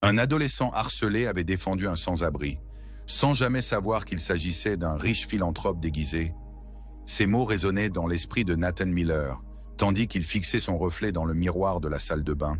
Un adolescent harcelé avait défendu un sans-abri, sans jamais savoir qu'il s'agissait d'un riche philanthrope déguisé. Ces mots résonnaient dans l'esprit de Nathan Miller, tandis qu'il fixait son reflet dans le miroir de la salle de bain,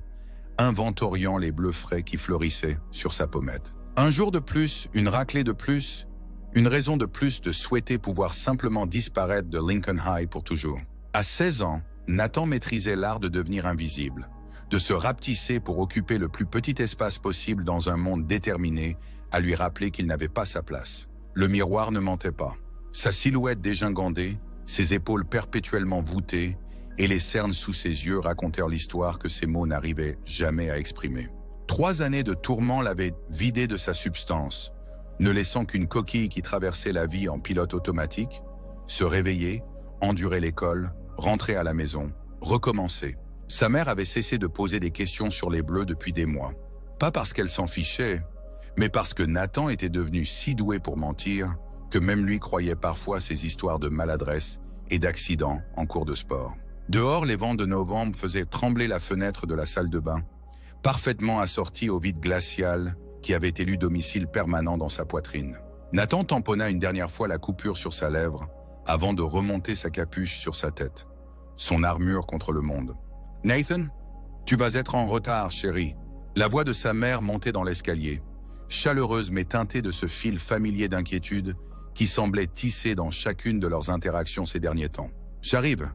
inventoriant les bleus frais qui fleurissaient sur sa pommette. Un jour de plus, une raclée de plus, une raison de plus de souhaiter pouvoir simplement disparaître de Lincoln High pour toujours. À 16 ans, Nathan maîtrisait l'art de devenir invisible, de se rapetisser pour occuper le plus petit espace possible dans un monde déterminé à lui rappeler qu'il n'avait pas sa place. Le miroir ne mentait pas. Sa silhouette dégingandée, ses épaules perpétuellement voûtées et les cernes sous ses yeux racontèrent l'histoire que ses mots n'arrivaient jamais à exprimer. 3 années de tourments l'avaient vidé de sa substance, ne laissant qu'une coquille qui traversait la vie en pilote automatique, se réveiller, endurer l'école, rentrer à la maison, recommencer. Sa mère avait cessé de poser des questions sur les bleus depuis des mois. Pas parce qu'elle s'en fichait, mais parce que Nathan était devenu si doué pour mentir que même lui croyait parfois ces histoires de maladresse et d'accidents en cours de sport. Dehors, les vents de novembre faisaient trembler la fenêtre de la salle de bain, parfaitement assortie au vide glacial qui avait élu domicile permanent dans sa poitrine. Nathan tamponna une dernière fois la coupure sur sa lèvre avant de remonter sa capuche sur sa tête, son armure contre le monde. « Nathan, tu vas être en retard, chérie. » La voix de sa mère montait dans l'escalier, chaleureuse mais teintée de ce fil familier d'inquiétude qui semblait tissé dans chacune de leurs interactions ces derniers temps. « J'arrive. »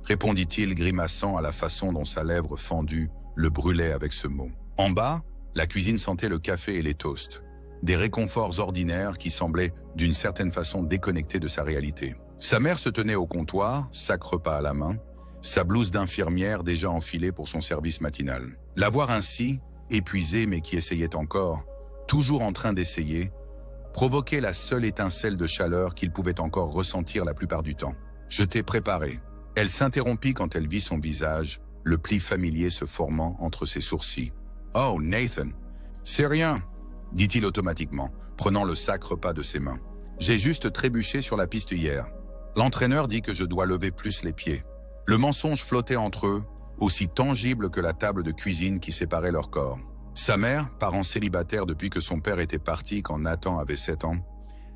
répondit-il grimaçant à la façon dont sa lèvre fendue le brûlait avec ce mot. En bas, la cuisine sentait le café et les toasts, des réconforts ordinaires qui semblaient d'une certaine façon déconnectés de sa réalité. Sa mère se tenait au comptoir, sac repas à la main, sa blouse d'infirmière déjà enfilée pour son service matinal. La voir ainsi, épuisée mais qui essayait encore, toujours en train d'essayer, provoquait la seule étincelle de chaleur qu'il pouvait encore ressentir la plupart du temps. « Je t'ai préparé. » Elle s'interrompit quand elle vit son visage, le pli familier se formant entre ses sourcils. « Oh, Nathan, c'est rien, » dit-il automatiquement, prenant le sac repas de ses mains. « J'ai juste trébuché sur la piste hier. L'entraîneur dit que je dois lever plus les pieds. » Le mensonge flottait entre eux, aussi tangible que la table de cuisine qui séparait leurs corps. Sa mère, parent célibataire depuis que son père était parti quand Nathan avait 7 ans,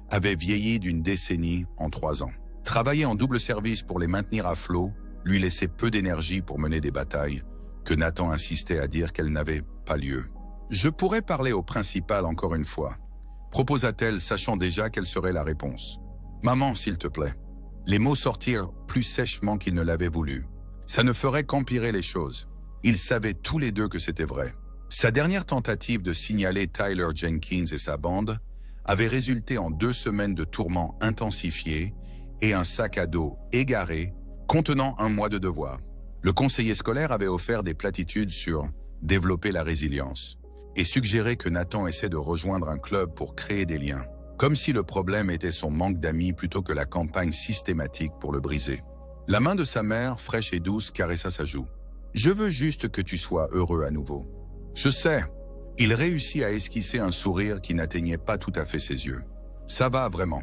avait vieilli d'une décennie en 3 ans. Travailler en double service pour les maintenir à flot lui laissait peu d'énergie pour mener des batailles, que Nathan insistait à dire qu'elles n'avaient pas lieu. « Je pourrais parler au principal encore une fois », proposa-t-elle, sachant déjà quelle serait la réponse. « Maman, s'il te plaît. » Les mots sortirent plus sèchement qu'ils ne l'avaient voulu. Ça ne ferait qu'empirer les choses. Ils savaient tous les deux que c'était vrai. Sa dernière tentative de signaler Tyler Jenkins et sa bande avait résulté en 2 semaines de tourments intensifiés et un sac à dos égaré contenant 1 mois de devoirs. Le conseiller scolaire avait offert des platitudes sur « développer la résilience » et suggéré que Nathan essaie de rejoindre un club pour créer des liens, comme si le problème était son manque d'amis plutôt que la campagne systématique pour le briser. La main de sa mère, fraîche et douce, caressa sa joue. « Je veux juste que tu sois heureux à nouveau. » « Je sais. » Il réussit à esquisser un sourire qui n'atteignait pas tout à fait ses yeux. « Ça va vraiment.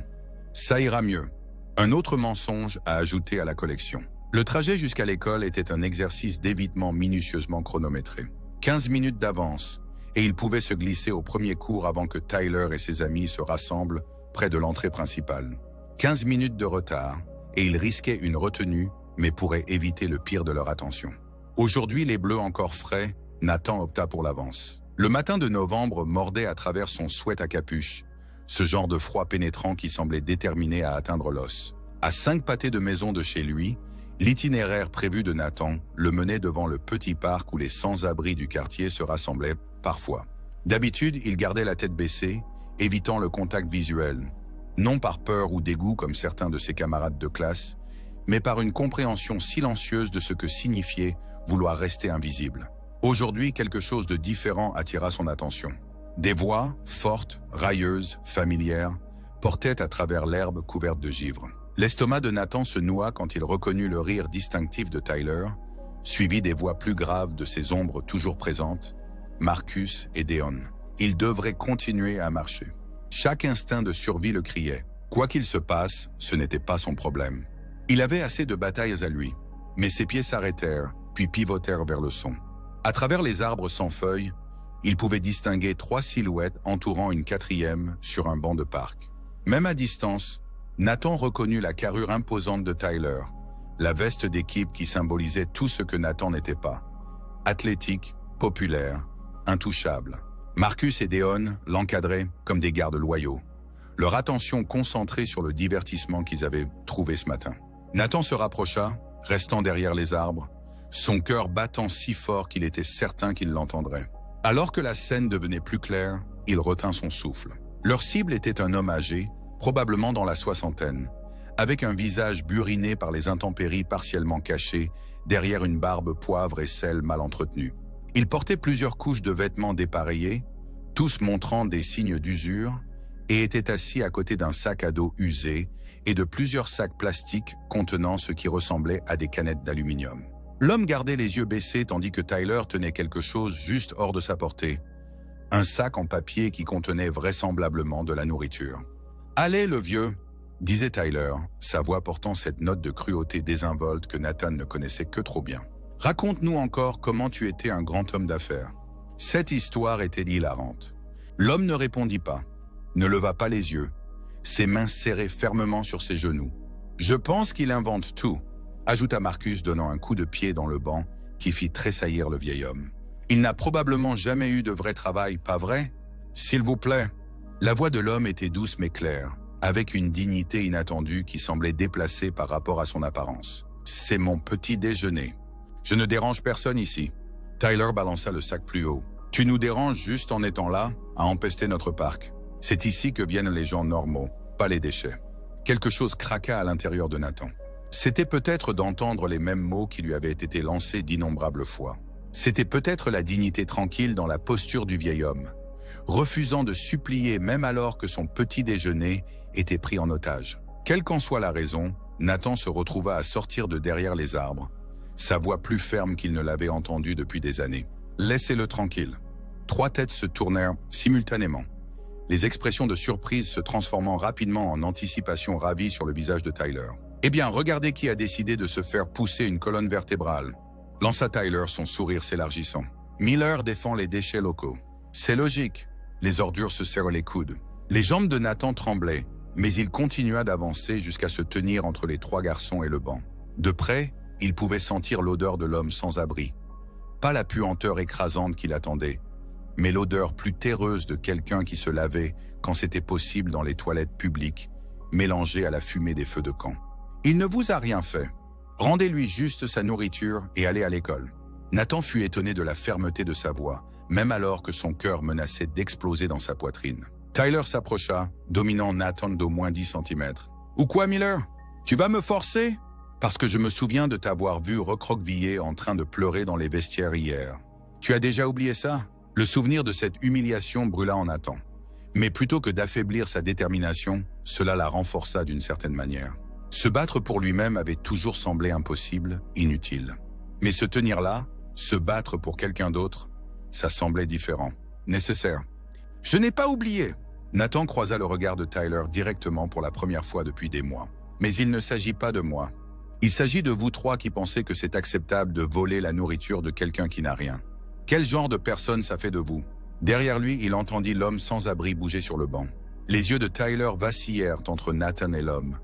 Ça ira mieux. » Un autre mensonge à ajouter à la collection. Le trajet jusqu'à l'école était un exercice d'évitement minutieusement chronométré. 15 minutes d'avance, et il pouvait se glisser au premier cours avant que Tyler et ses amis se rassemblent près de l'entrée principale. 15 minutes de retard, et il risquait une retenue, mais pourrait éviter le pire de leur attention. Aujourd'hui, les bleus encore frais, Nathan opta pour l'avance. Le matin de novembre mordait à travers son sweat à capuche, ce genre de froid pénétrant qui semblait déterminé à atteindre l'os. À 5 pâtés de maison de chez lui, l'itinéraire prévu de Nathan le menait devant le petit parc où les sans-abri du quartier se rassemblaient parfois. D'habitude, il gardait la tête baissée, évitant le contact visuel, non par peur ou dégoût comme certains de ses camarades de classe, mais par une compréhension silencieuse de ce que signifiait vouloir rester invisible. Aujourd'hui, quelque chose de différent attira son attention. Des voix, fortes, railleuses, familières, portaient à travers l'herbe couverte de givre. L'estomac de Nathan se noua quand il reconnut le rire distinctif de Tyler, suivi des voix plus graves de ses ombres toujours présentes, Marcus et Deon. Il devrait continuer à marcher. Chaque instinct de survie le criait. Quoi qu'il se passe, ce n'était pas son problème. Il avait assez de batailles à lui, mais ses pieds s'arrêtèrent, puis pivotèrent vers le son. À travers les arbres sans feuilles, il pouvait distinguer 3 silhouettes entourant une 4e sur un banc de parc. Même à distance, Nathan reconnut la carrure imposante de Tyler, la veste d'équipe qui symbolisait tout ce que Nathan n'était pas. Athlétique, populaire, intouchable. Marcus et Deon l'encadraient comme des gardes loyaux, leur attention concentrée sur le divertissement qu'ils avaient trouvé ce matin. Nathan se rapprocha, restant derrière les arbres, son cœur battant si fort qu'il était certain qu'il l'entendrait. Alors que la scène devenait plus claire, il retint son souffle. Leur cible était un homme âgé, probablement dans la 60aine, avec un visage buriné par les intempéries partiellement cachées derrière une barbe poivre et sel mal entretenue. Il portait plusieurs couches de vêtements dépareillés, tous montrant des signes d'usure, et était assis à côté d'un sac à dos usé et de plusieurs sacs plastiques contenant ce qui ressemblait à des canettes d'aluminium. L'homme gardait les yeux baissés tandis que Tyler tenait quelque chose juste hors de sa portée. Un sac en papier qui contenait vraisemblablement de la nourriture. « Allez, le vieux !» disait Tyler, sa voix portant cette note de cruauté désinvolte que Nathan ne connaissait que trop bien. « Raconte-nous encore comment tu étais un grand homme d'affaires. » Cette histoire était hilarante. L'homme ne répondit pas, ne leva pas les yeux, ses mains serrées fermement sur ses genoux. « Je pense qu'il invente tout », ajouta Marcus donnant un coup de pied dans le banc qui fit tressaillir le vieil homme. « Il n'a probablement jamais eu de vrai travail, pas vrai? S'il vous plaît. » La voix de l'homme était douce mais claire, avec une dignité inattendue qui semblait déplacée par rapport à son apparence. « C'est mon petit déjeuner. Je ne dérange personne ici. » Tyler balança le sac plus haut. « Tu nous déranges juste en étant là, à empester notre parc. C'est ici que viennent les gens normaux, pas les déchets. » Quelque chose craqua à l'intérieur de Nathan. C'était peut-être d'entendre les mêmes mots qui lui avaient été lancés d'innombrables fois. C'était peut-être la dignité tranquille dans la posture du vieil homme, refusant de supplier même alors que son petit déjeuner était pris en otage. Quelle qu'en soit la raison, Nathan se retrouva à sortir de derrière les arbres, sa voix plus ferme qu'il ne l'avait entendue depuis des années. « Laissez-le tranquille. » 3 têtes se tournèrent simultanément, les expressions de surprise se transformant rapidement en anticipation ravie sur le visage de Tyler. « Eh bien, regardez qui a décidé de se faire pousser une colonne vertébrale. » Lança Tyler, son sourire s'élargissant. « Miller défend les déchets locaux. C'est logique. » Les ordures se serrent les coudes. Les jambes de Nathan tremblaient, mais il continua d'avancer jusqu'à se tenir entre les 3 garçons et le banc. De près, il pouvait sentir l'odeur de l'homme sans abri. Pas la puanteur écrasante qu'il attendait, mais l'odeur plus terreuse de quelqu'un qui se lavait quand c'était possible dans les toilettes publiques, mélangée à la fumée des feux de camp. « Il ne vous a rien fait. Rendez-lui juste sa nourriture et allez à l'école. » Nathan fut étonné de la fermeté de sa voix, même alors que son cœur menaçait d'exploser dans sa poitrine. Tyler s'approcha, dominant Nathan d'au moins 10 cm. « Ou quoi, Miller? Tu vas me forcer? Parce que je me souviens de t'avoir vu recroquevillé en train de pleurer dans les vestiaires hier. Tu as déjà oublié ça? » Le souvenir de cette humiliation brûla en Nathan. Mais plutôt que d'affaiblir sa détermination, cela la renforça d'une certaine manière. Se battre pour lui-même avait toujours semblé impossible, inutile. Mais se tenir là, se battre pour quelqu'un d'autre, ça semblait différent, nécessaire. « Je n'ai pas oublié !» Nathan croisa le regard de Tyler directement pour la première fois depuis des mois. « Mais il ne s'agit pas de moi. Il s'agit de vous 3 qui pensez que c'est acceptable de voler la nourriture de quelqu'un qui n'a rien. Quel genre de personne ça fait de vous ?» Derrière lui, il entendit l'homme sans abri bouger sur le banc. Les yeux de Tyler vacillèrent entre Nathan et l'homme,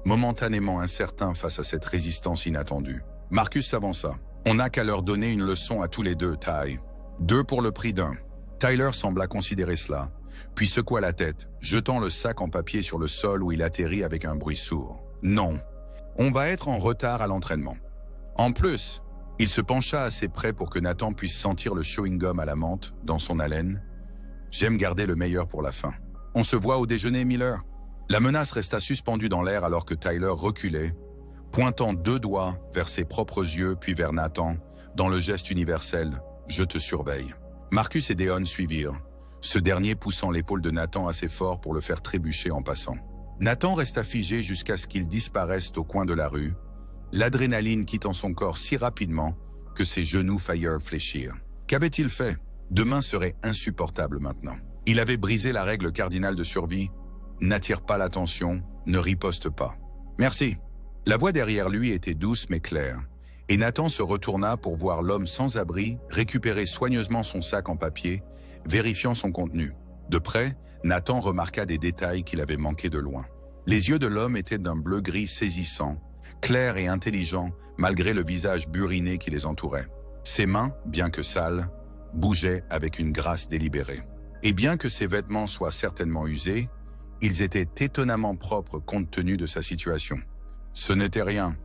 momentanément incertain face à cette résistance inattendue. Marcus s'avança. « On n'a qu'à leur donner une leçon à tous les deux, Ty. 2 pour le prix d'1. » Tyler sembla considérer cela, puis secoua la tête, jetant le sac en papier sur le sol où il atterrit avec un bruit sourd. « Non, on va être en retard à l'entraînement. En plus, » il se pencha assez près pour que Nathan puisse sentir le chewing-gum à la menthe dans son haleine. « J'aime garder le meilleur pour la fin. On se voit au déjeuner, Miller ?» La menace resta suspendue dans l'air alors que Tyler reculait, pointant 2 doigts vers ses propres yeux puis vers Nathan, dans le geste universel « Je te surveille ». Marcus et Deon suivirent, ce dernier poussant l'épaule de Nathan assez fort pour le faire trébucher en passant. Nathan resta figé jusqu'à ce qu'il disparaisse au coin de la rue, l'adrénaline quittant son corps si rapidement que ses genoux faillirent fléchir. Qu'avait-il fait? Demain serait insupportable maintenant. Il avait brisé la règle cardinale de survie. N'attire pas l'attention, ne riposte pas. « Merci !» La voix derrière lui était douce mais claire, et Nathan se retourna pour voir l'homme sans abri récupérer soigneusement son sac en papier, vérifiant son contenu. De près, Nathan remarqua des détails qu'il avait manqués de loin. Les yeux de l'homme étaient d'un bleu-gris saisissant, clair et intelligent malgré le visage buriné qui les entourait. Ses mains, bien que sales, bougeaient avec une grâce délibérée. Et bien que ses vêtements soient certainement usés, ils étaient étonnamment propres compte tenu de sa situation. « Ce n'était rien »,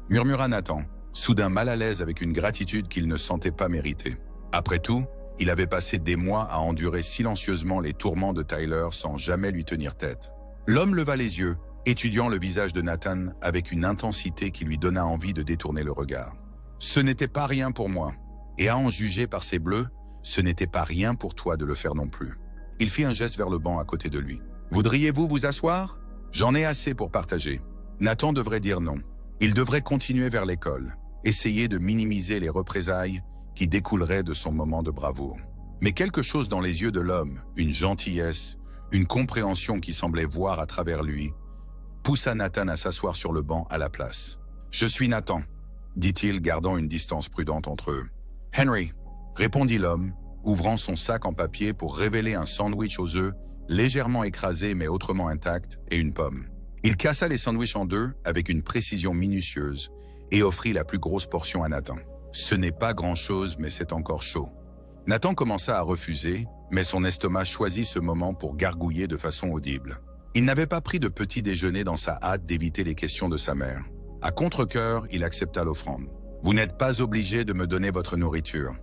murmura Nathan, soudain mal à l'aise avec une gratitude qu'il ne sentait pas mériter. Après tout, il avait passé des mois à endurer silencieusement les tourments de Tyler sans jamais lui tenir tête. L'homme leva les yeux, étudiant le visage de Nathan avec une intensité qui lui donna envie de détourner le regard. « Ce n'était pas rien pour moi, et à en juger par ses bleus, ce n'était pas rien pour toi de le faire non plus. » Il fit un geste vers le banc à côté de lui. « Voudriez-vous vous asseoir? J'en ai assez pour partager. » Nathan devrait dire non. Il devrait continuer vers l'école, essayer de minimiser les représailles qui découleraient de son moment de bravoure. Mais quelque chose dans les yeux de l'homme, une gentillesse, une compréhension qui semblait voir à travers lui, poussa Nathan à s'asseoir sur le banc à la place. « Je suis Nathan », dit-il, gardant une distance prudente entre eux. « Henry », répondit l'homme, ouvrant son sac en papier pour révéler un sandwich aux œufs, légèrement écrasé mais autrement intact, et une pomme. Il cassa les sandwichs en deux avec une précision minutieuse et offrit la plus grosse portion à Nathan. Ce n'est pas grand-chose, mais c'est encore chaud. Nathan commença à refuser, mais son estomac choisit ce moment pour gargouiller de façon audible. Il n'avait pas pris de petit déjeuner dans sa hâte d'éviter les questions de sa mère. À contre-cœur, il accepta l'offrande. « Vous n'êtes pas obligé de me donner votre nourriture »,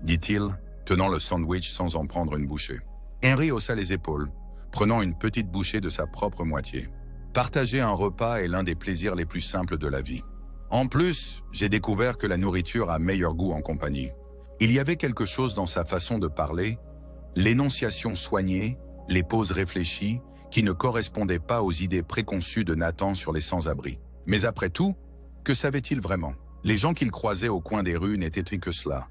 dit-il, tenant le sandwich sans en prendre une bouchée. Henry haussa les épaules, prenant une petite bouchée de sa propre moitié. Partager un repas est l'un des plaisirs les plus simples de la vie. En plus, j'ai découvert que la nourriture a meilleur goût en compagnie. Il y avait quelque chose dans sa façon de parler, l'énonciation soignée, les pauses réfléchies, qui ne correspondaient pas aux idées préconçues de Nathan sur les sans-abri. Mais après tout, que savait-il vraiment? Les gens qu'il croisait au coin des rues n'étaient que cela.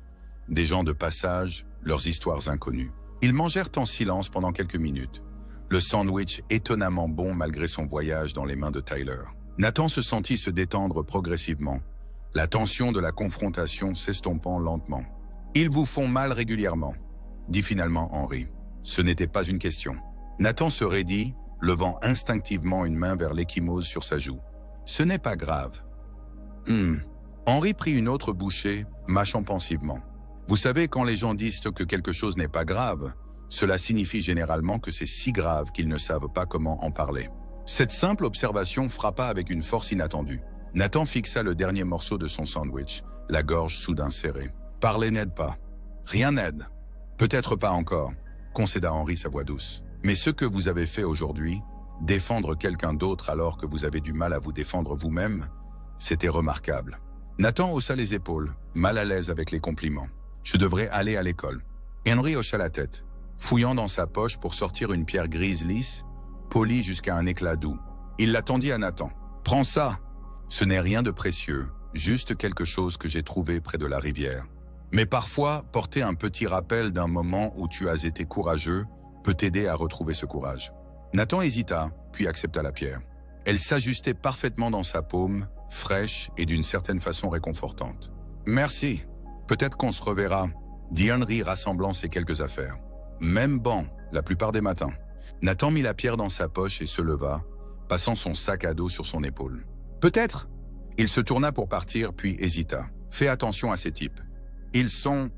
Des gens de passage, leurs histoires inconnues. Ils mangèrent en silence pendant quelques minutes. Le sandwich étonnamment bon malgré son voyage dans les mains de Tyler. Nathan se sentit se détendre progressivement, la tension de la confrontation s'estompant lentement. « Ils vous font mal régulièrement », dit finalement Henry. Ce n'était pas une question. Nathan se raidit, levant instinctivement une main vers l'ecchymose sur sa joue. « Ce n'est pas grave. » Henry prit une autre bouchée, mâchant pensivement. « Vous savez, quand les gens disent que quelque chose n'est pas grave, cela signifie généralement que c'est si grave qu'ils ne savent pas comment en parler. » Cette simple observation frappa avec une force inattendue. Nathan fixa le dernier morceau de son sandwich, la gorge soudain serrée. « Parler n'aide pas. Rien n'aide. Peut-être pas encore, » concéda Henry sa voix douce. « Mais ce que vous avez fait aujourd'hui, défendre quelqu'un d'autre alors que vous avez du mal à vous défendre vous-même, c'était remarquable. » Nathan haussa les épaules, mal à l'aise avec les compliments. « Je devrais aller à l'école. » Henry hocha la tête, fouillant dans sa poche pour sortir une pierre grise lisse, polie jusqu'à un éclat doux. Il la tendit à Nathan. « Prends ça. Ce n'est rien de précieux, juste quelque chose que j'ai trouvé près de la rivière. Mais parfois, porter un petit rappel d'un moment où tu as été courageux peut t'aider à retrouver ce courage. » Nathan hésita, puis accepta la pierre. Elle s'ajustait parfaitement dans sa paume, fraîche et d'une certaine façon réconfortante. « Merci. Peut-être qu'on se reverra, » dit Henry rassemblant ses quelques affaires. Même banc, la plupart des matins. Nathan mit la pierre dans sa poche et se leva, passant son sac à dos sur son épaule. « Peut-être !» Il se tourna pour partir, puis hésita. « Fais attention à ces types. Ils sont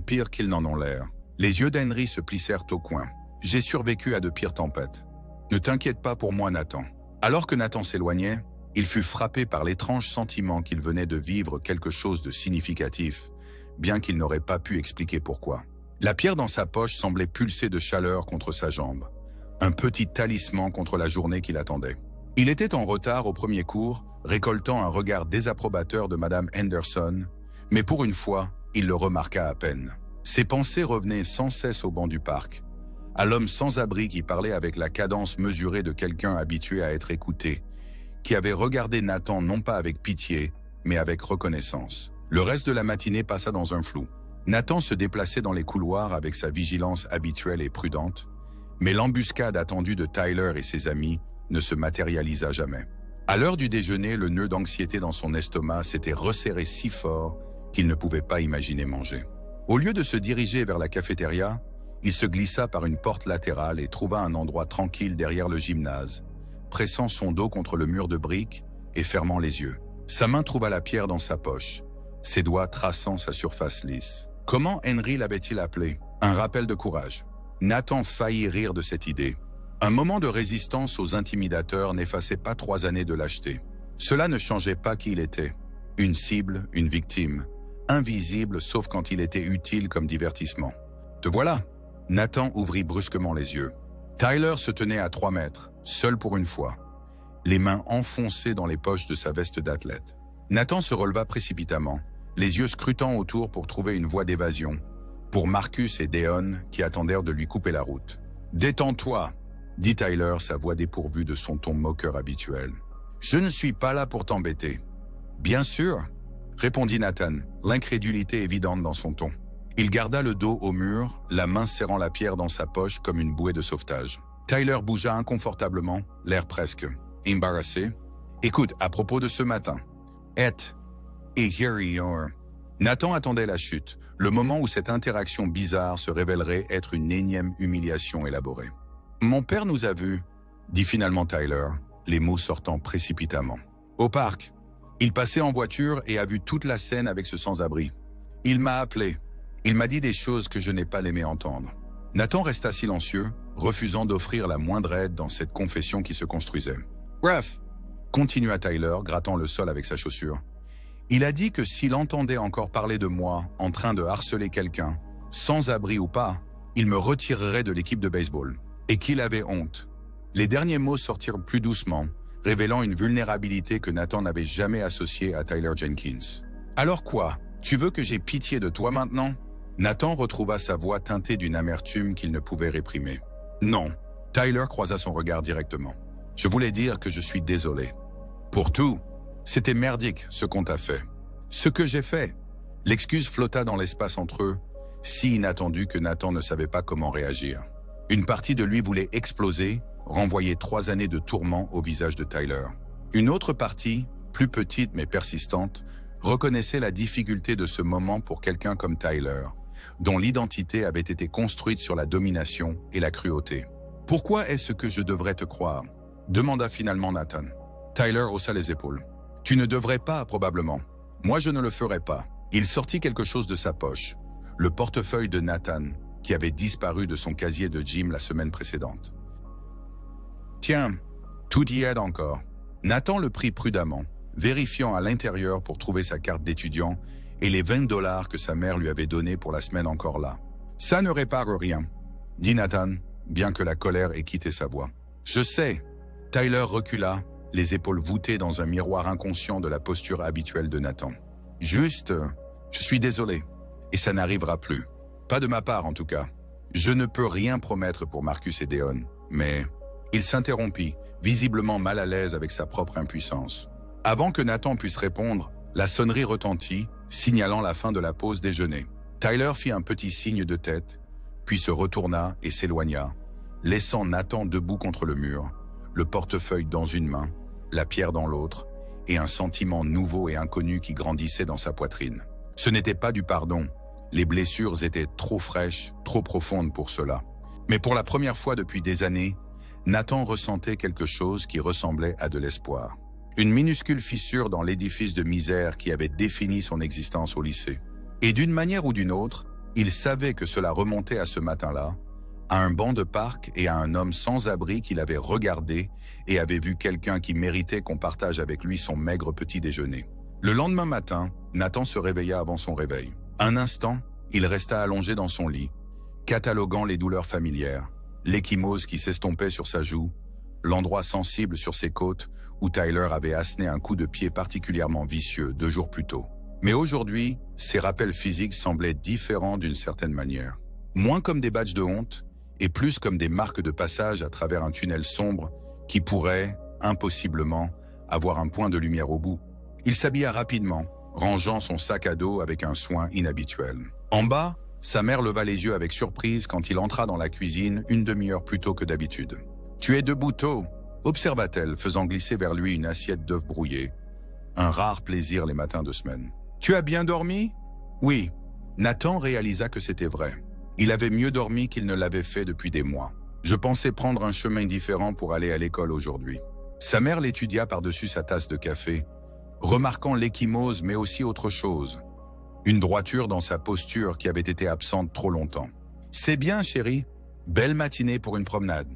pires qu'ils n'en ont l'air. » Les yeux d'Henry se plissèrent au coin. « J'ai survécu à de pires tempêtes. Ne t'inquiète pas pour moi, Nathan. » Alors que Nathan s'éloignait, il fut frappé par l'étrange sentiment qu'il venait de vivre quelque chose de significatif, bien qu'il n'aurait pas pu expliquer pourquoi. La pierre dans sa poche semblait pulser de chaleur contre sa jambe. Un petit talisman contre la journée qui l'attendait. Il était en retard au premier cours, récoltant un regard désapprobateur de Madame Henderson, mais pour une fois, il le remarqua à peine. Ses pensées revenaient sans cesse au banc du parc, à l'homme sans abri qui parlait avec la cadence mesurée de quelqu'un habitué à être écouté, qui avait regardé Nathan non pas avec pitié, mais avec reconnaissance. Le reste de la matinée passa dans un flou. Nathan se déplaçait dans les couloirs avec sa vigilance habituelle et prudente, mais l'embuscade attendue de Tyler et ses amis ne se matérialisa jamais. À l'heure du déjeuner, le nœud d'anxiété dans son estomac s'était resserré si fort qu'il ne pouvait pas imaginer manger. Au lieu de se diriger vers la cafétéria, il se glissa par une porte latérale et trouva un endroit tranquille derrière le gymnase, pressant son dos contre le mur de briques et fermant les yeux. Sa main trouva la pierre dans sa poche, ses doigts traçant sa surface lisse. Comment Henry l'avait-il appelé? Un rappel de courage. Nathan faillit rire de cette idée. Un moment de résistance aux intimidateurs n'effaçait pas 3 années de lâcheté. Cela ne changeait pas qui il était. Une cible, une victime, invisible sauf quand il était utile comme divertissement. Te voilà. Nathan ouvrit brusquement les yeux. Tyler se tenait à 3 mètres, seul pour une fois, les mains enfoncées dans les poches de sa veste d'athlète. Nathan se releva précipitamment, les yeux scrutant autour pour trouver une voie d'évasion, pour Marcus et Deon qui attendèrent de lui couper la route. « Détends-toi », dit Tyler, sa voix dépourvue de son ton moqueur habituel. « Je ne suis pas là pour t'embêter. »« Bien sûr », répondit Nathan, l'incrédulité évidente dans son ton. Il garda le dos au mur, la main serrant la pierre dans sa poche comme une bouée de sauvetage. Tyler bougea inconfortablement, l'air presque embarrassé. « Écoute, à propos de ce matin. »« Et here you are. » Nathan attendait la chute, le moment où cette interaction bizarre se révélerait être une énième humiliation élaborée. « Mon père nous a vus, » dit finalement Tyler, les mots sortant précipitamment. « Au parc. Il passait en voiture et a vu toute la scène avec ce sans-abri. Il m'a appelé. Il m'a dit des choses que je n'ai pas aimé entendre. » Nathan resta silencieux, refusant d'offrir la moindre aide dans cette confession qui se construisait. « Bref, » continua Tyler, grattant le sol avec sa chaussure. « Il a dit que s'il entendait encore parler de moi en train de harceler quelqu'un, sans abri ou pas, il me retirerait de l'équipe de baseball. Et qu'il avait honte. » Les derniers mots sortirent plus doucement, révélant une vulnérabilité que Nathan n'avait jamais associée à Tyler Jenkins. « Alors quoi? Tu veux que j'aie pitié de toi maintenant ?» Nathan retrouva sa voix teintée d'une amertume qu'il ne pouvait réprimer. « Non. » Tyler croisa son regard directement. « Je voulais dire que je suis désolé. Pour tout, c'était merdique ce qu'on t'a fait. Ce que j'ai fait. » L'excuse flotta dans l'espace entre eux, si inattendu que Nathan ne savait pas comment réagir. Une partie de lui voulait exploser, renvoyer 3 années de tourments au visage de Tyler. Une autre partie, plus petite mais persistante, reconnaissait la difficulté de ce moment pour quelqu'un comme Tyler, dont l'identité avait été construite sur la domination et la cruauté. « Pourquoi est-ce que je devrais te croire ?» demanda finalement Nathan. Tyler haussa les épaules. « Tu ne devrais pas, probablement. Moi, je ne le ferai pas. » Il sortit quelque chose de sa poche, le portefeuille de Nathan, qui avait disparu de son casier de gym la semaine précédente. « Tiens, tout y aide encore. » Nathan le prit prudemment, vérifiant à l'intérieur pour trouver sa carte d'étudiant et les $20 que sa mère lui avait donnés pour la semaine encore là. « Ça ne répare rien, » dit Nathan, bien que la colère ait quitté sa voix. « Je sais. » Tyler recula, les épaules voûtées dans un miroir inconscient de la posture habituelle de Nathan. « Juste, je suis désolé, et ça n'arrivera plus. Pas de ma part en tout cas. Je ne peux rien promettre pour Marcus et Deon, mais... » Il s'interrompit, visiblement mal à l'aise avec sa propre impuissance. Avant que Nathan puisse répondre, la sonnerie retentit, signalant la fin de la pause déjeuner. Tyler fit un petit signe de tête, puis se retourna et s'éloigna, laissant Nathan debout contre le mur, le portefeuille dans une main, la pierre dans l'autre, et un sentiment nouveau et inconnu qui grandissait dans sa poitrine. Ce n'était pas du pardon, les blessures étaient trop fraîches, trop profondes pour cela. Mais pour la première fois depuis des années, Nathan ressentait quelque chose qui ressemblait à de l'espoir. Une minuscule fissure dans l'édifice de misère qui avait défini son existence au lycée. Et d'une manière ou d'une autre, il savait que cela remontait à ce matin-là, à un banc de parc et à un homme sans abri qu'il avait regardé et avait vu quelqu'un qui méritait qu'on partage avec lui son maigre petit déjeuner. Le lendemain matin, Nathan se réveilla avant son réveil. Un instant, il resta allongé dans son lit, cataloguant les douleurs familières, l'échymose qui s'estompait sur sa joue, l'endroit sensible sur ses côtes où Tyler avait asséné un coup de pied particulièrement vicieux 2 jours plus tôt. Mais aujourd'hui, ses rappels physiques semblaient différents d'une certaine manière. Moins comme des badges de honte et plus comme des marques de passage à travers un tunnel sombre qui pourrait, impossiblement, avoir un point de lumière au bout. Il s'habilla rapidement, rangeant son sac à dos avec un soin inhabituel. En bas, sa mère leva les yeux avec surprise quand il entra dans la cuisine une demi-heure plus tôt que d'habitude. « Tu es debout tôt » observa-t-elle, faisant glisser vers lui une assiette d'œufs brouillés. Un rare plaisir les matins de semaine. « Tu as bien dormi ?» « Oui. » Nathan réalisa que c'était vrai. Il avait mieux dormi qu'il ne l'avait fait depuis des mois. « Je pensais prendre un chemin différent pour aller à l'école aujourd'hui. » Sa mère l'étudia par-dessus sa tasse de café, remarquant l'échymose mais aussi autre chose. Une droiture dans sa posture qui avait été absente trop longtemps. « C'est bien, chérie. Belle matinée pour une promenade. »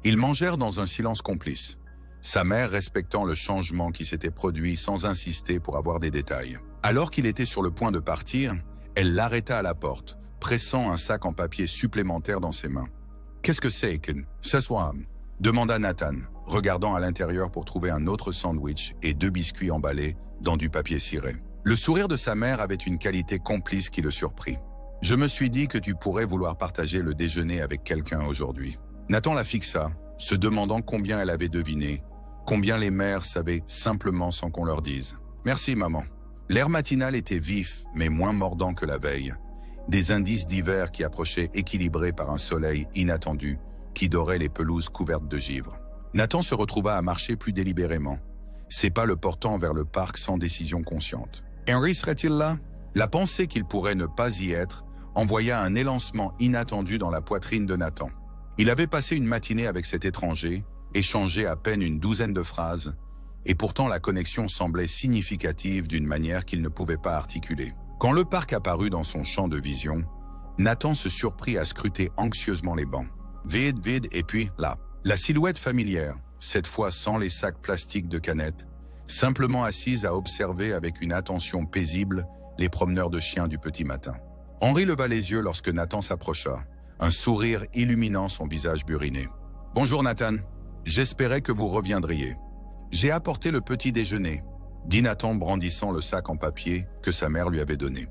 Ils mangèrent dans un silence complice, sa mère respectant le changement qui s'était produit sans insister pour avoir des détails. Alors qu'il était sur le point de partir, elle l'arrêta à la porte, pressant un sac en papier supplémentaire dans ses mains. « Qu'est-ce que c'est, Ken? S'assoit » demanda Nathan, regardant à l'intérieur pour trouver un autre sandwich et 2 biscuits emballés dans du papier ciré. Le sourire de sa mère avait une qualité complice qui le surprit. « Je me suis dit que tu pourrais vouloir partager le déjeuner avec quelqu'un aujourd'hui. » Nathan la fixa, se demandant combien elle avait deviné, combien les mères savaient simplement sans qu'on leur dise. « Merci, maman. » L'air matinal était vif, mais moins mordant que la veille. Des indices d'hiver qui approchaient équilibrés par un soleil inattendu qui dorait les pelouses couvertes de givre. Nathan se retrouva à marcher plus délibérément, ses pas le portant vers le parc sans décision consciente. Henry serait-il là? La pensée qu'il pourrait ne pas y être envoya un élancement inattendu dans la poitrine de Nathan. Il avait passé une matinée avec cet étranger, échangé à peine une douzaine de phrases, et pourtant la connexion semblait significative d'une manière qu'il ne pouvait pas articuler. Quand le parc apparut dans son champ de vision, Nathan se surprit à scruter anxieusement les bancs. Vide, vide, et puis là. La silhouette familière, cette fois sans les sacs plastiques de canettes, simplement assise à observer avec une attention paisible les promeneurs de chiens du petit matin. Henry leva les yeux lorsque Nathan s'approcha, un sourire illuminant son visage buriné. « Bonjour Nathan, j'espérais que vous reviendriez. J'ai apporté le petit déjeuner, » dit Nathan brandissant le sac en papier que sa mère lui avait donné.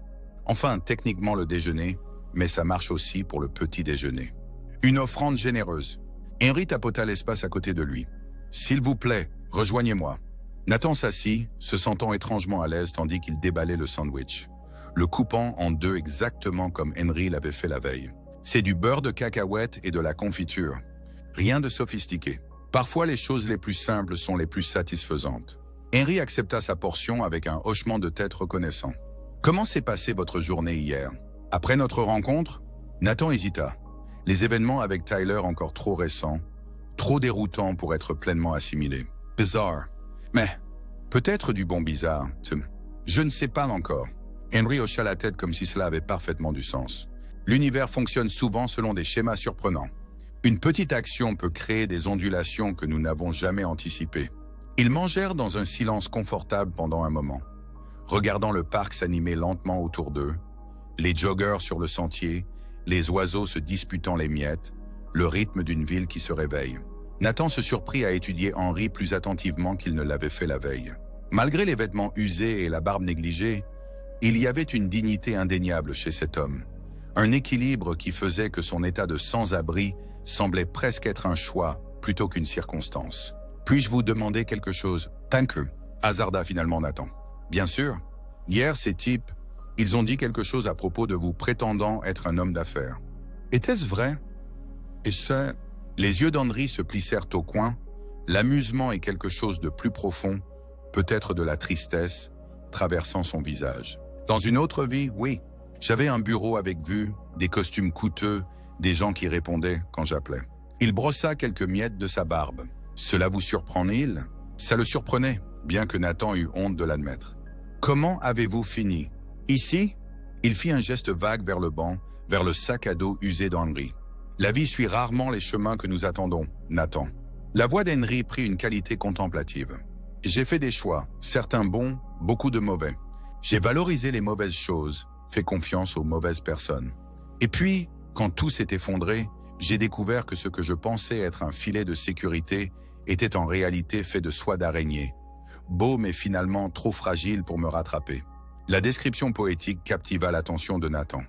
Enfin, techniquement le déjeuner, mais ça marche aussi pour le petit déjeuner. Une offrande généreuse. Henry tapota l'espace à côté de lui. « S'il vous plaît, rejoignez-moi. » Nathan s'assit, se sentant étrangement à l'aise tandis qu'il déballait le sandwich, le coupant en 2 exactement comme Henry l'avait fait la veille. C'est du beurre de cacahuète et de la confiture. Rien de sophistiqué. Parfois, les choses les plus simples sont les plus satisfaisantes. Henry accepta sa portion avec un hochement de tête reconnaissant. « Comment s'est passée votre journée hier? Après notre rencontre ?» Nathan hésita. Les événements avec Tyler encore trop récents, trop déroutants pour être pleinement assimilés. Bizarre. Mais peut-être du bon bizarre. Je ne sais pas encore. Henry hocha la tête comme si cela avait parfaitement du sens. L'univers fonctionne souvent selon des schémas surprenants. Une petite action peut créer des ondulations que nous n'avons jamais anticipées. Ils mangèrent dans un silence confortable pendant un moment, regardant le parc s'animer lentement autour d'eux, les joggeurs sur le sentier, les oiseaux se disputant les miettes, le rythme d'une ville qui se réveille. Nathan se surprit à étudier Henry plus attentivement qu'il ne l'avait fait la veille. Malgré les vêtements usés et la barbe négligée, il y avait une dignité indéniable chez cet homme. Un équilibre qui faisait que son état de sans-abri semblait presque être un choix plutôt qu'une circonstance. « Puis-je vous demander quelque chose? » « Thank you » hasarda finalement Nathan. « Bien sûr. Hier, ces types, ils ont dit quelque chose à propos de vous prétendant être un homme d'affaires. Était-ce vrai? » Et ce... Les yeux d'Henry se plissèrent au coin, l'amusement et quelque chose de plus profond, peut-être de la tristesse, traversant son visage. Dans une autre vie, oui. J'avais un bureau avec vue, des costumes coûteux, des gens qui répondaient quand j'appelais. Il brossa quelques miettes de sa barbe. Cela vous surprend-il? Ça le surprenait, bien que Nathan eût honte de l'admettre. Comment avez-vous fini? Ici? Il fit un geste vague vers le banc, vers le sac à dos usé d'Henry. La vie suit rarement les chemins que nous attendons, Nathan. La voix d'Henry prit une qualité contemplative. J'ai fait des choix, certains bons, beaucoup de mauvais. J'ai valorisé les mauvaises choses, fait confiance aux mauvaises personnes. Et puis, quand tout s'est effondré, j'ai découvert que ce que je pensais être un filet de sécurité était en réalité fait de soie d'araignée. Beau mais finalement trop fragile pour me rattraper. La description poétique captiva l'attention de Nathan,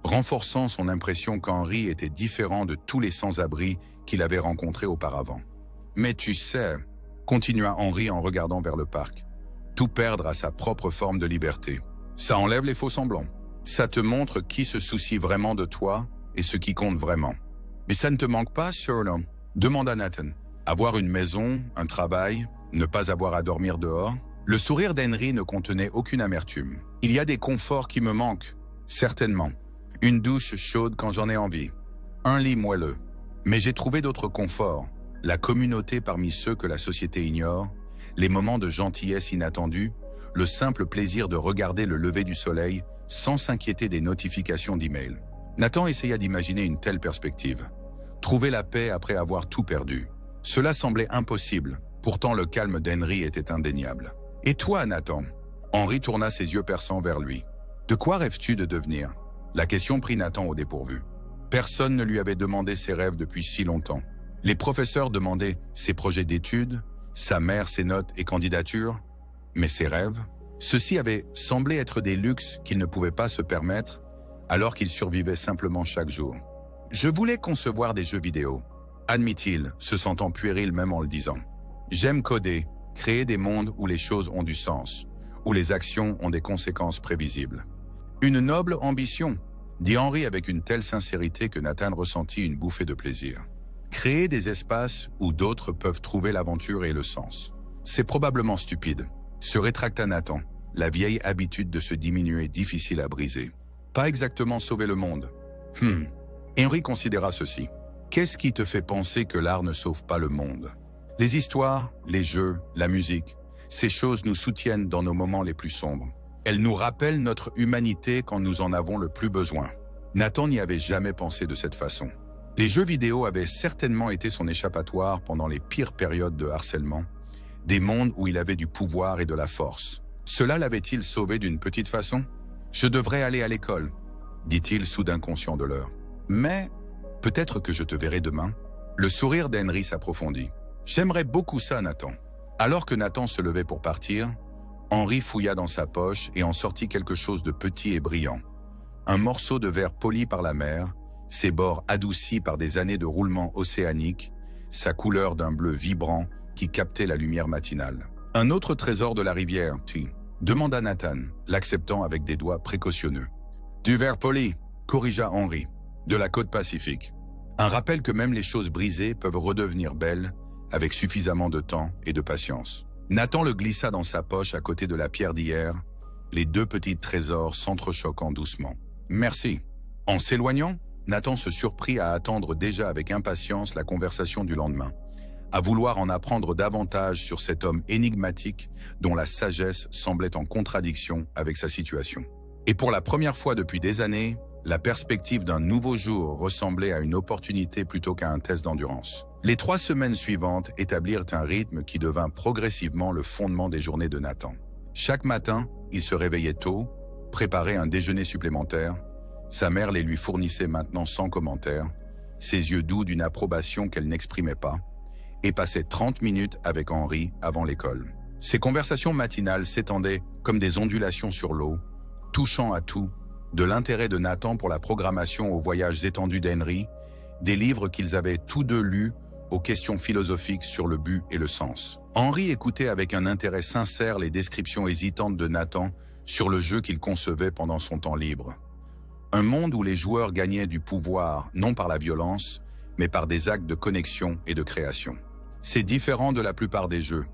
renforçant son impression qu'Henry était différent de tous les sans-abri qu'il avait rencontrés auparavant. « Mais tu sais, » continua Henry en regardant vers le parc, « tout perdre à sa propre forme de liberté. Ça enlève les faux-semblants. Ça te montre qui se soucie vraiment de toi et ce qui compte vraiment. »« Mais ça ne te manque pas, Sherlock ?» demanda Nathan. Avoir une maison, un travail, ne pas avoir à dormir dehors. Le sourire d'Henry ne contenait aucune amertume. Il y a des conforts qui me manquent, certainement. Une douche chaude quand j'en ai envie. Un lit moelleux. Mais j'ai trouvé d'autres conforts. La communauté parmi ceux que la société ignore, les moments de gentillesse inattendus, le simple plaisir de regarder le lever du soleil sans s'inquiéter des notifications d'email. Nathan essaya d'imaginer une telle perspective. Trouver la paix après avoir tout perdu. Cela semblait impossible, pourtant le calme d'Henry était indéniable. « Et toi, Nathan ?» Henry tourna ses yeux perçants vers lui. « De quoi rêves-tu de devenir ?» La question prit Nathan au dépourvu. Personne ne lui avait demandé ses rêves depuis si longtemps. Les professeurs demandaient ses projets d'études, sa mère ses notes et candidatures, mais ses rêves, ceux-ci avaient semblé être des luxes qu'il ne pouvait pas se permettre alors qu'il survivait simplement chaque jour. « Je voulais concevoir des jeux vidéo », admit-il, se sentant puéril même en le disant. « J'aime coder, créer des mondes où les choses ont du sens, où les actions ont des conséquences prévisibles. » Une noble ambition, dit Henry avec une telle sincérité que Nathan ressentit une bouffée de plaisir. Créer des espaces où d'autres peuvent trouver l'aventure et le sens. C'est probablement stupide, se rétracta Nathan, la vieille habitude de se diminuer difficile à briser. Pas exactement sauver le monde. Henry considéra ceci. Qu'est-ce qui te fait penser que l'art ne sauve pas le monde? Les histoires, les jeux, la musique, ces choses nous soutiennent dans nos moments les plus sombres. Elles nous rappellent notre humanité quand nous en avons le plus besoin. Nathan n'y avait jamais pensé de cette façon. Les jeux vidéo avaient certainement été son échappatoire pendant les pires périodes de harcèlement, des mondes où il avait du pouvoir et de la force. Cela l'avait-il sauvé d'une petite façon? « Je devrais aller à l'école », dit-il soudain conscient de l'heure. « Mais peut-être que je te verrai demain. » Le sourire d'Henry s'approfondit. « J'aimerais beaucoup ça, Nathan. » Alors que Nathan se levait pour partir, Henry fouilla dans sa poche et en sortit quelque chose de petit et brillant. Un morceau de verre poli par la mer, ses bords adoucis par des années de roulement océanique, sa couleur d'un bleu vibrant qui captait la lumière matinale. « Un autre trésor de la rivière, tu ?» demanda Nathan, l'acceptant avec des doigts précautionneux. « Du verre poli », corrigea Henry, « de la côte Pacifique. Un rappel que même les choses brisées peuvent redevenir belles avec suffisamment de temps et de patience. » Nathan le glissa dans sa poche à côté de la pierre d'hier, les deux petits trésors s'entrechoquant doucement. « Merci. » En s'éloignant, Nathan se surprit à attendre déjà avec impatience la conversation du lendemain, à vouloir en apprendre davantage sur cet homme énigmatique dont la sagesse semblait en contradiction avec sa situation. Et pour la première fois depuis des années, la perspective d'un nouveau jour ressemblait à une opportunité plutôt qu'à un test d'endurance. Les 3 semaines suivantes établirent un rythme qui devint progressivement le fondement des journées de Nathan. Chaque matin, il se réveillait tôt, préparait un déjeuner supplémentaire. Sa mère les lui fournissait maintenant sans commentaire, ses yeux doux d'une approbation qu'elle n'exprimait pas, et passait 30 minutes avec Henry avant l'école. Ces conversations matinales s'étendaient comme des ondulations sur l'eau, touchant à tout, de l'intérêt de Nathan pour la programmation aux voyages étendus d'Henry, des livres qu'ils avaient tous deux lus aux questions philosophiques sur le but et le sens. Henry écoutait avec un intérêt sincère les descriptions hésitantes de Nathan sur le jeu qu'il concevait pendant son temps libre. Un monde où les joueurs gagnaient du pouvoir, non par la violence, mais par des actes de connexion et de création. C'est différent de la plupart des jeux,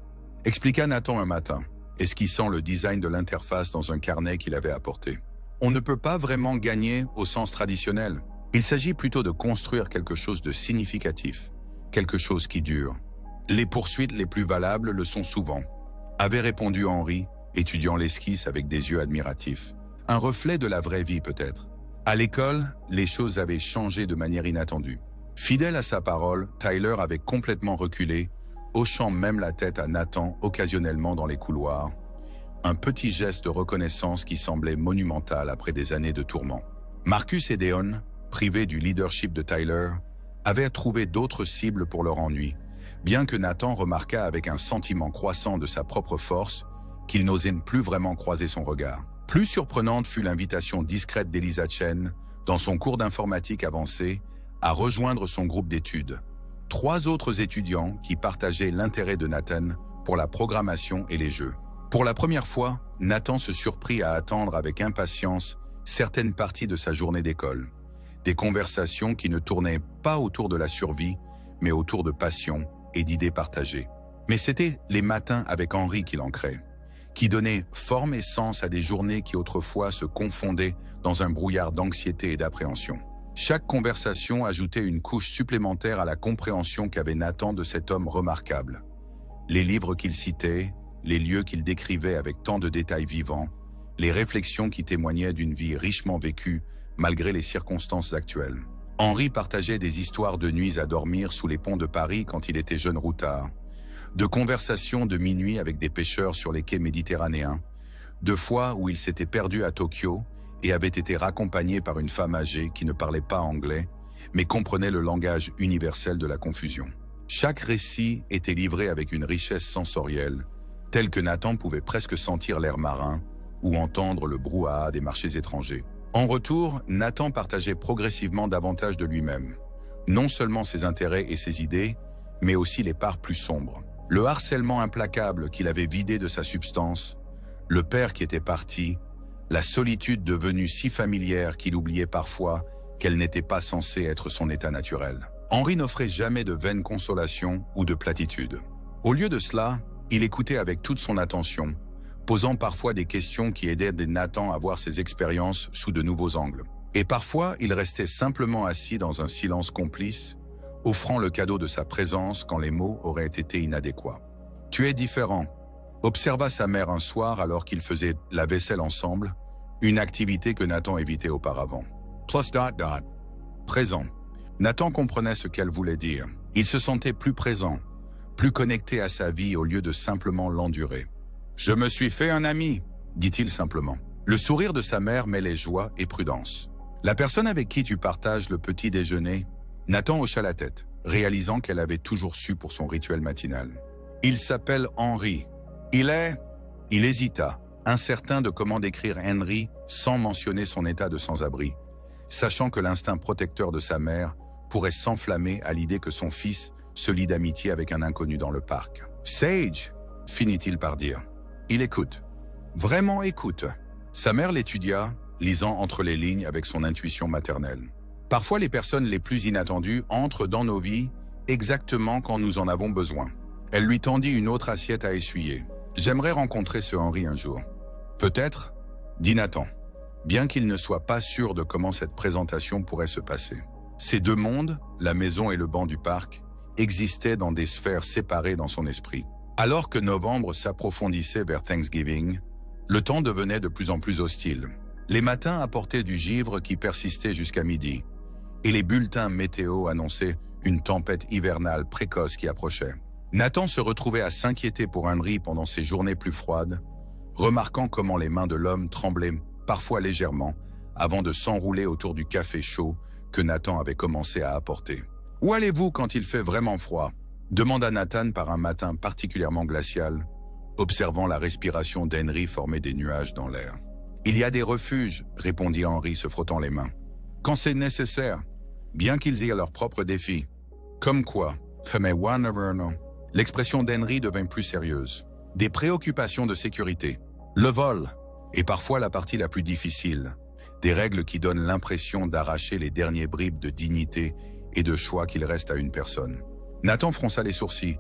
expliqua Nathan un matin, esquissant le design de l'interface dans un carnet qu'il avait apporté. On ne peut pas vraiment gagner au sens traditionnel. Il s'agit plutôt de construire quelque chose de significatif, quelque chose qui dure. Les poursuites les plus valables le sont souvent, avait répondu Henry, étudiant l'esquisse avec des yeux admiratifs. Un reflet de la vraie vie peut-être. À l'école, les choses avaient changé de manière inattendue. Fidèle à sa parole, Tyler avait complètement reculé, hochant même la tête à Nathan occasionnellement dans les couloirs. Un petit geste de reconnaissance qui semblait monumental après des années de tourments. Marcus et Deon, privés du leadership de Tyler, avaient trouvé d'autres cibles pour leur ennui, bien que Nathan remarqua avec un sentiment croissant de sa propre force qu'il n'osait plus vraiment croiser son regard. Plus surprenante fut l'invitation discrète d'Eliza Chen, dans son cours d'informatique avancée, à rejoindre son groupe d'études. 3 autres étudiants qui partageaient l'intérêt de Nathan pour la programmation et les jeux. Pour la première fois, Nathan se surprit à attendre avec impatience certaines parties de sa journée d'école. Des conversations qui ne tournaient pas autour de la survie, mais autour de passion, et d'idées partagées. Mais c'était les matins avec Henri qui l'ancraient, qui donnaient forme et sens à des journées qui autrefois se confondaient dans un brouillard d'anxiété et d'appréhension. Chaque conversation ajoutait une couche supplémentaire à la compréhension qu'avait Nathan de cet homme remarquable. Les livres qu'il citait, les lieux qu'il décrivait avec tant de détails vivants, les réflexions qui témoignaient d'une vie richement vécue malgré les circonstances actuelles. Henri partageait des histoires de nuits à dormir sous les ponts de Paris quand il était jeune routard, de conversations de minuit avec des pêcheurs sur les quais méditerranéens, de fois où il s'était perdu à Tokyo et avait été raccompagné par une femme âgée qui ne parlait pas anglais, mais comprenait le langage universel de la confusion. Chaque récit était livré avec une richesse sensorielle, telle que Nathan pouvait presque sentir l'air marin ou entendre le brouhaha des marchés étrangers. En retour, Nathan partageait progressivement davantage de lui-même, non seulement ses intérêts et ses idées, mais aussi les parts plus sombres. Le harcèlement implacable qu'il avait vidé de sa substance, le père qui était parti, la solitude devenue si familière qu'il oubliait parfois qu'elle n'était pas censée être son état naturel. Henri n'offrait jamais de vaines consolations ou de platitudes. Au lieu de cela, il écoutait avec toute son attention, posant parfois des questions qui aidaient Nathan à voir ses expériences sous de nouveaux angles. Et parfois, il restait simplement assis dans un silence complice, offrant le cadeau de sa présence quand les mots auraient été inadéquats. « Tu es différent », observa sa mère un soir alors qu'ils faisaient la vaisselle ensemble, une activité que Nathan évitait auparavant. Présent. Nathan comprenait ce qu'elle voulait dire. Il se sentait plus présent, plus connecté à sa vie au lieu de simplement l'endurer. « Je me suis fait un ami », dit-il simplement. Le sourire de sa mère mêlait joie et prudence. « La personne avec qui tu partages le petit déjeuner ?» Nathan hocha la tête, réalisant qu'elle avait toujours su pour son rituel matinal. « Il s'appelle Henri. Il hésita, incertain de comment décrire Henry sans mentionner son état de sans-abri, sachant que l'instinct protecteur de sa mère pourrait s'enflammer à l'idée que son fils se lie d'amitié avec un inconnu dans le parc. « Sage !» finit-il par dire. « Il écoute. Vraiment écoute. » Sa mère l'étudia, lisant entre les lignes avec son intuition maternelle. Parfois, les personnes les plus inattendues entrent dans nos vies exactement quand nous en avons besoin. Elle lui tendit une autre assiette à essuyer. « J'aimerais rencontrer ce Henri un jour. »« Peut-être, » dit Nathan, bien qu'il ne soit pas sûr de comment cette présentation pourrait se passer. Ces deux mondes, la maison et le banc du parc, existaient dans des sphères séparées dans son esprit. Alors que novembre s'approfondissait vers Thanksgiving, le temps devenait de plus en plus hostile. Les matins apportaient du givre qui persistait jusqu'à midi, et les bulletins météo annonçaient une tempête hivernale précoce qui approchait. Nathan se retrouvait à s'inquiéter pour Henry pendant ces journées plus froides, remarquant comment les mains de l'homme tremblaient parfois légèrement avant de s'enrouler autour du café chaud que Nathan avait commencé à apporter. « Où allez-vous quand il fait vraiment froid ?» demanda Nathan par un matin particulièrement glacial, observant la respiration d'Henry former des nuages dans l'air. « Il y a des refuges, » répondit Henry se frottant les mains. « Quand c'est nécessaire, bien qu'ils aient leurs propres défis. »« Comme quoi ?» L'expression d'Henry devint plus sérieuse. Des préoccupations de sécurité, le vol, et parfois la partie la plus difficile, des règles qui donnent l'impression d'arracher les derniers bribes de dignité et de choix qu'il reste à une personne. Nathan fronça les sourcils,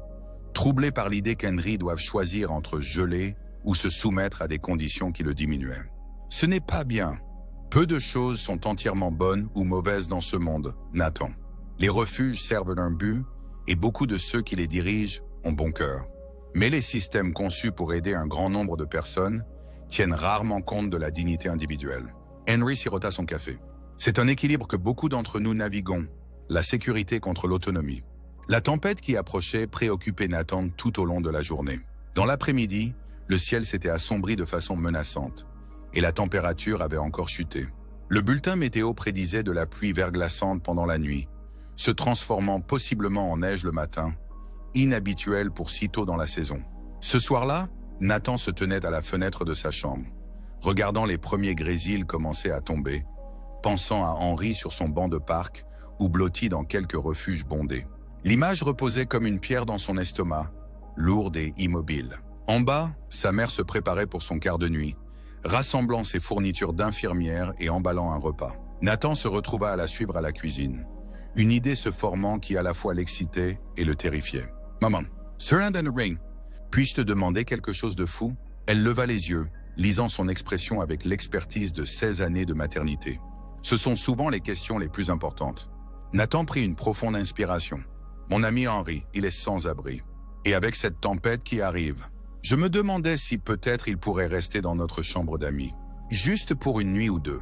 troublé par l'idée qu'Henry doive choisir entre geler ou se soumettre à des conditions qui le diminuaient. Ce n'est pas bien. Peu de choses sont entièrement bonnes ou mauvaises dans ce monde, Nathan. Les refuges servent d'un but, et beaucoup de ceux qui les dirigent ont bon cœur. Mais les systèmes conçus pour aider un grand nombre de personnes tiennent rarement compte de la dignité individuelle. Henry sirota son café. C'est un équilibre que beaucoup d'entre nous naviguons, la sécurité contre l'autonomie. La tempête qui approchait préoccupait Nathan tout au long de la journée. Dans l'après-midi, le ciel s'était assombri de façon menaçante, et la température avait encore chuté. Le bulletin météo prédisait de la pluie verglaçante pendant la nuit, se transformant possiblement en neige le matin, inhabituel pour si tôt dans la saison. Ce soir-là, Nathan se tenait à la fenêtre de sa chambre, regardant les premiers grésil commencer à tomber, pensant à Henry sur son banc de parc ou blotti dans quelques refuges bondés. L'image reposait comme une pierre dans son estomac, lourde et immobile. En bas, sa mère se préparait pour son quart de nuit, rassemblant ses fournitures d'infirmière et emballant un repas. Nathan se retrouva à la suivre à la cuisine, une idée se formant qui à la fois l'excitait et le terrifiait. Maman, surrender the ring. Puis-je te demander quelque chose de fou? Elle leva les yeux, lisant son expression avec l'expertise de 16 années de maternité. Ce sont souvent les questions les plus importantes. Nathan prit une profonde inspiration. Mon ami Henry, il est sans abri. Et avec cette tempête qui arrive, je me demandais si peut-être il pourrait rester dans notre chambre d'amis. Juste pour une nuit ou deux.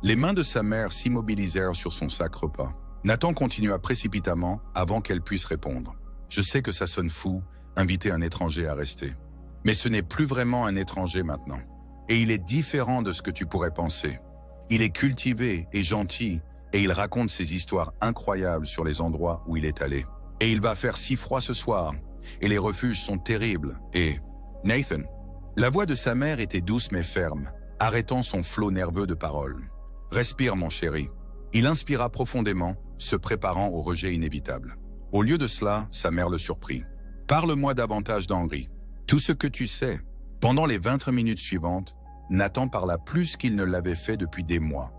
Les mains de sa mère s'immobilisèrent sur son sac repas. Nathan continua précipitamment avant qu'elle puisse répondre. Je sais que ça sonne fou, inviter un étranger à rester. Mais ce n'est plus vraiment un étranger maintenant. Et il est différent de ce que tu pourrais penser. Il est cultivé et gentil, et il raconte ses histoires incroyables sur les endroits où il est allé. Et il va faire si froid ce soir, et les refuges sont terribles, et... Nathan. La voix de sa mère était douce mais ferme, arrêtant son flot nerveux de paroles. Respire, mon chéri. Il inspira profondément, se préparant au rejet inévitable. Au lieu de cela, sa mère le surprit. Parle-moi davantage d'Henry. Tout ce que tu sais. Pendant les 20 minutes suivantes, Nathan parla plus qu'il ne l'avait fait depuis des mois,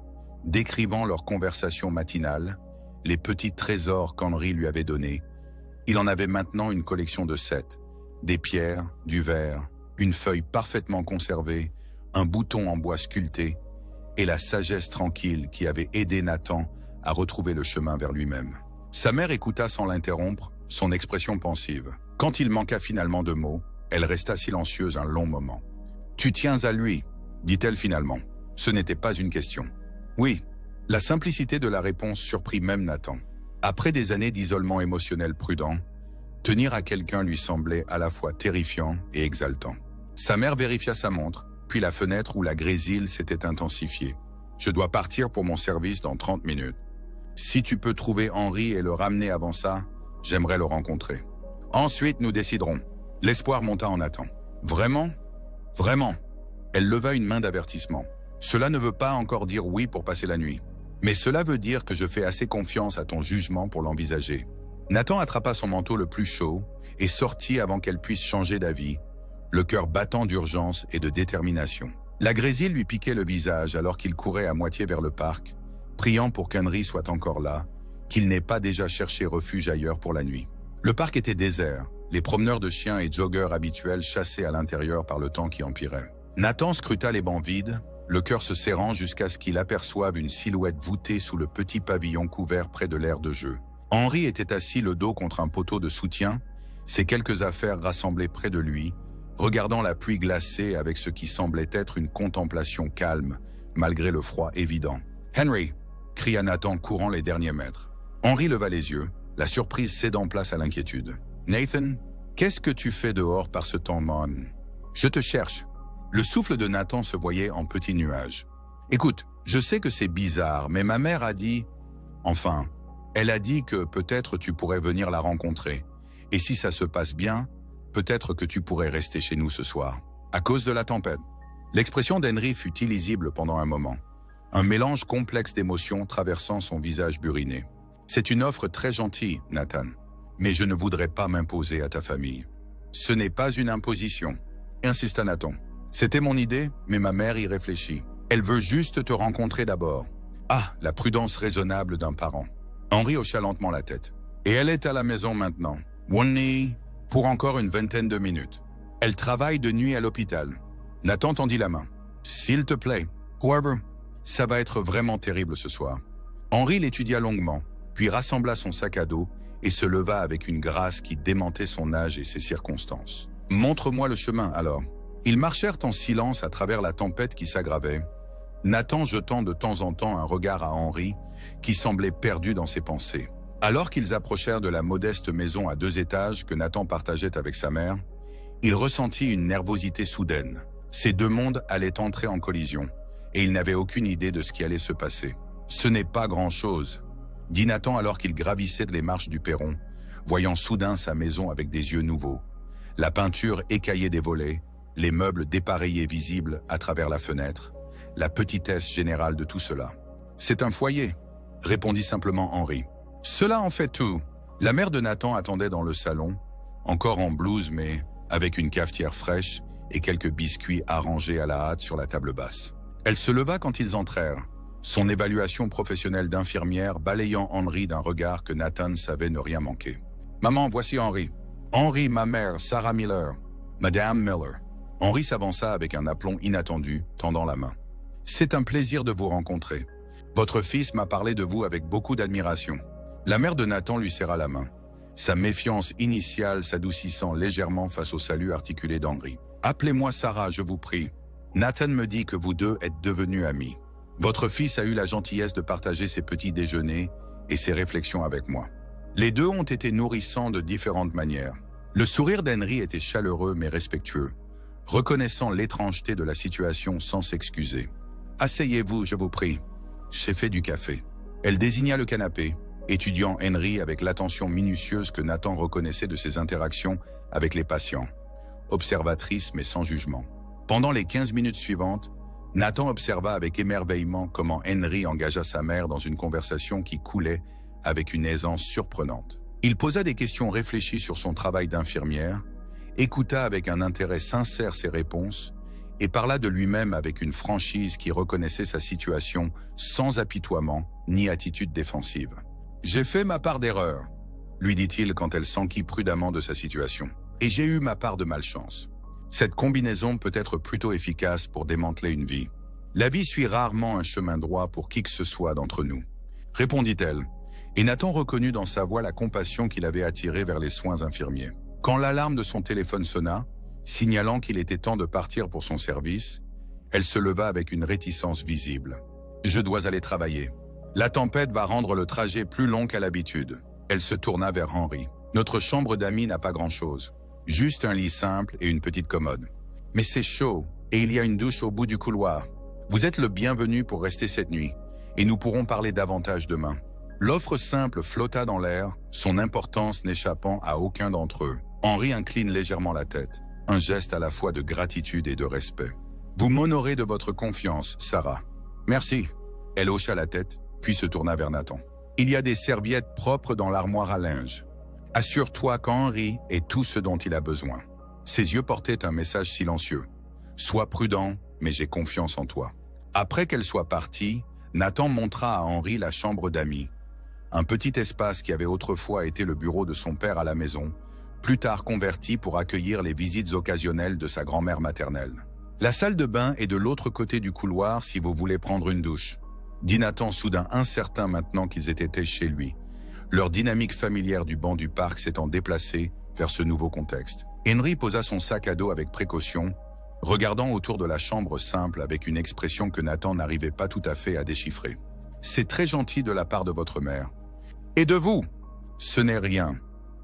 décrivant leur conversation matinale, les petits trésors qu'Henry lui avait donnés. Il en avait maintenant une collection de 7. Des pierres, du verre, une feuille parfaitement conservée, un bouton en bois sculpté et la sagesse tranquille qui avait aidé Nathan à retrouver le chemin vers lui-même. Sa mère écouta sans l'interrompre, son expression pensive. Quand il manqua finalement de mots, elle resta silencieuse un long moment. « Tu tiens à lui », dit-elle finalement. Ce n'était pas une question. « Oui ». La simplicité de la réponse surprit même Nathan. Après des années d'isolement émotionnel prudent, tenir à quelqu'un lui semblait à la fois terrifiant et exaltant. Sa mère vérifia sa montre, puis la fenêtre où la grésille s'était intensifiée. « Je dois partir pour mon service dans 30 minutes. Si tu peux trouver Henry et le ramener avant ça, j'aimerais le rencontrer. Ensuite, nous déciderons. » L'espoir monta en Nathan. « Vraiment? Vraiment ?» Elle leva une main d'avertissement. « Cela ne veut pas encore dire oui pour passer la nuit. Mais cela veut dire que je fais assez confiance à ton jugement pour l'envisager. » Nathan attrapa son manteau le plus chaud et sortit avant qu'elle puisse changer d'avis, le cœur battant d'urgence et de détermination. La grésille lui piquait le visage alors qu'il courait à moitié vers le parc, priant pour qu'Henry soit encore là, qu'il n'ait pas déjà cherché refuge ailleurs pour la nuit. Le parc était désert, les promeneurs de chiens et joggeurs habituels chassés à l'intérieur par le temps qui empirait. Nathan scruta les bancs vides, le cœur se serrant jusqu'à ce qu'il aperçoive une silhouette voûtée sous le petit pavillon couvert près de l'aire de jeu. Henry était assis le dos contre un poteau de soutien, ses quelques affaires rassemblées près de lui, regardant la pluie glacée avec ce qui semblait être une contemplation calme, malgré le froid évident. « Henry !» cria Nathan courant les derniers mètres. Henry leva les yeux, la surprise cédant place à l'inquiétude. « Nathan, qu'est-ce que tu fais dehors par ce temps, mon? Je te cherche. » Le souffle de Nathan se voyait en petits nuages. « Écoute, je sais que c'est bizarre, mais ma mère a dit... Enfin... Elle a dit que peut-être tu pourrais venir la rencontrer. Et si ça se passe bien, peut-être que tu pourrais rester chez nous ce soir. À cause de la tempête. » L'expression d'Henry fut illisible pendant un moment. Un mélange complexe d'émotions traversant son visage buriné. « C'est une offre très gentille, Nathan. Mais je ne voudrais pas m'imposer à ta famille. »« Ce n'est pas une imposition, » insista Nathan. « C'était mon idée, mais ma mère y réfléchit. Elle veut juste te rencontrer d'abord. » Ah, la prudence raisonnable d'un parent. Henry hocha lentement la tête. « Et elle est à la maison maintenant. Wonny, pour encore une 20aine de minutes. Elle travaille de nuit à l'hôpital. » Nathan tendit la main. « S'il te plaît, Whoever, ça va être vraiment terrible ce soir. » Henry l'étudia longuement, puis rassembla son sac à dos et se leva avec une grâce qui démentait son âge et ses circonstances. « Montre-moi le chemin, alors. » Ils marchèrent en silence à travers la tempête qui s'aggravait, Nathan jetant de temps en temps un regard à Henry, qui semblait perdu dans ses pensées. Alors qu'ils approchèrent de la modeste maison à 2 étages que Nathan partageait avec sa mère, il ressentit une nervosité soudaine. Ces deux mondes allaient entrer en collision, et il n'avait aucune idée de ce qui allait se passer. « Ce n'est pas grand-chose », dit Nathan alors qu'il gravissait les marches du perron, voyant soudain sa maison avec des yeux nouveaux. La peinture écaillée des volets, les meubles dépareillés visibles à travers la fenêtre, la petitesse générale de tout cela. « C'est un foyer », répondit simplement Henry. « Cela en fait tout. » La mère de Nathan attendait dans le salon, encore en blouse mais avec une cafetière fraîche et quelques biscuits arrangés à la hâte sur la table basse. Elle se leva quand ils entrèrent, son évaluation professionnelle d'infirmière balayant Henry d'un regard que Nathan savait ne rien manquer. « Maman, voici Henry. » Henry, ma mère, Sarah Miller. Madame Miller. Henry s'avança avec un aplomb inattendu, tendant la main. C'est un plaisir de vous rencontrer. Votre fils m'a parlé de vous avec beaucoup d'admiration. La mère de Nathan lui serra la main, sa méfiance initiale s'adoucissant légèrement face au salut articulé d'Henry. Appelez-moi Sarah, je vous prie. Nathan me dit que vous deux êtes devenus amis. Votre fils a eu la gentillesse de partager ses petits déjeuners et ses réflexions avec moi. Les deux ont été nourrissants de différentes manières. Le sourire d'Henry était chaleureux mais respectueux, reconnaissant l'étrangeté de la situation sans s'excuser. « Asseyez-vous, je vous prie. J'ai fait du café. » Elle désigna le canapé, étudiant Henry avec l'attention minutieuse que Nathan reconnaissait de ses interactions avec les patients, observatrice mais sans jugement. Pendant les 15 minutes suivantes, Nathan observa avec émerveillement comment Henry engagea sa mère dans une conversation qui coulait avec une aisance surprenante. Il posa des questions réfléchies sur son travail d'infirmière, écouta avec un intérêt sincère ses réponses et parla de lui-même avec une franchise qui reconnaissait sa situation sans apitoiement ni attitude défensive. « J'ai fait ma part d'erreur », lui dit-il quand elle s'enquit prudemment de sa situation. « Et j'ai eu ma part de malchance. Cette combinaison peut être plutôt efficace pour démanteler une vie. La vie suit rarement un chemin droit pour qui que ce soit d'entre nous. » Répondit-elle, et Nathan reconnut dans sa voix la compassion qu'il avait attirée vers les soins infirmiers. Quand l'alarme de son téléphone sonna, signalant qu'il était temps de partir pour son service, elle se leva avec une réticence visible. « Je dois aller travailler. La tempête va rendre le trajet plus long qu'à l'habitude. » Elle se tourna vers Henry. « Notre chambre d'amis n'a pas grand-chose. Juste un lit simple et une petite commode. Mais c'est chaud et il y a une douche au bout du couloir. Vous êtes le bienvenu pour rester cette nuit et nous pourrons parler davantage demain. » L'offre simple flotta dans l'air, son importance n'échappant à aucun d'entre eux. Henry incline légèrement la tête, un geste à la fois de gratitude et de respect. « Vous m'honorez de votre confiance, Sarah. »« Merci. » Elle hocha la tête, puis se tourna vers Nathan. « Il y a des serviettes propres dans l'armoire à linge. Assure-toi qu'Henry ait tout ce dont il a besoin. » Ses yeux portaient un message silencieux. « Sois prudent, mais j'ai confiance en toi. » Après qu'elle soit partie, Nathan montra à Henry la chambre d'amis, un petit espace qui avait autrefois été le bureau de son père à la maison, plus tard converti pour accueillir les visites occasionnelles de sa grand-mère maternelle. « La salle de bain est de l'autre côté du couloir si vous voulez prendre une douche, » dit Nathan soudain incertain maintenant qu'ils étaient chez lui, leur dynamique familière du banc du parc s'étant déplacée vers ce nouveau contexte. Henry posa son sac à dos avec précaution, regardant autour de la chambre simple avec une expression que Nathan n'arrivait pas tout à fait à déchiffrer. « C'est très gentil de la part de votre mère. »« Et de vous ?»« Ce n'est rien, »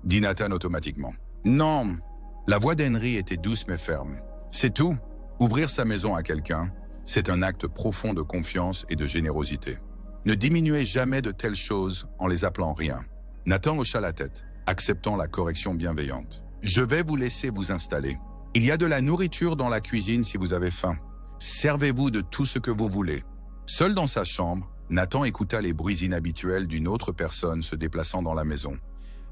dit Nathan automatiquement. « Non. » La voix d'Henry était douce mais ferme. « C'est tout. Ouvrir sa maison à quelqu'un, c'est un acte profond de confiance et de générosité. Ne diminuez jamais de telles choses en les appelant rien. » Nathan hocha la tête, acceptant la correction bienveillante. « Je vais vous laisser vous installer. Il y a de la nourriture dans la cuisine si vous avez faim. Servez-vous de tout ce que vous voulez. » Seul dans sa chambre, Nathan écouta les bruits inhabituels d'une autre personne se déplaçant dans la maison.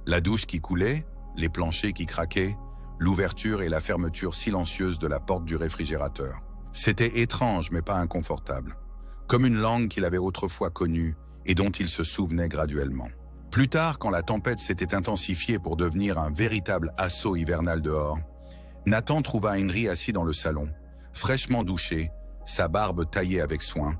La douche qui coulait, les planchers qui craquaient, l'ouverture et la fermeture silencieuse de la porte du réfrigérateur. C'était étrange mais pas inconfortable, comme une langue qu'il avait autrefois connue et dont il se souvenait graduellement. Plus tard, quand la tempête s'était intensifiée pour devenir un véritable assaut hivernal dehors, Nathan trouva Henry assis dans le salon, fraîchement douché, sa barbe taillée avec soin,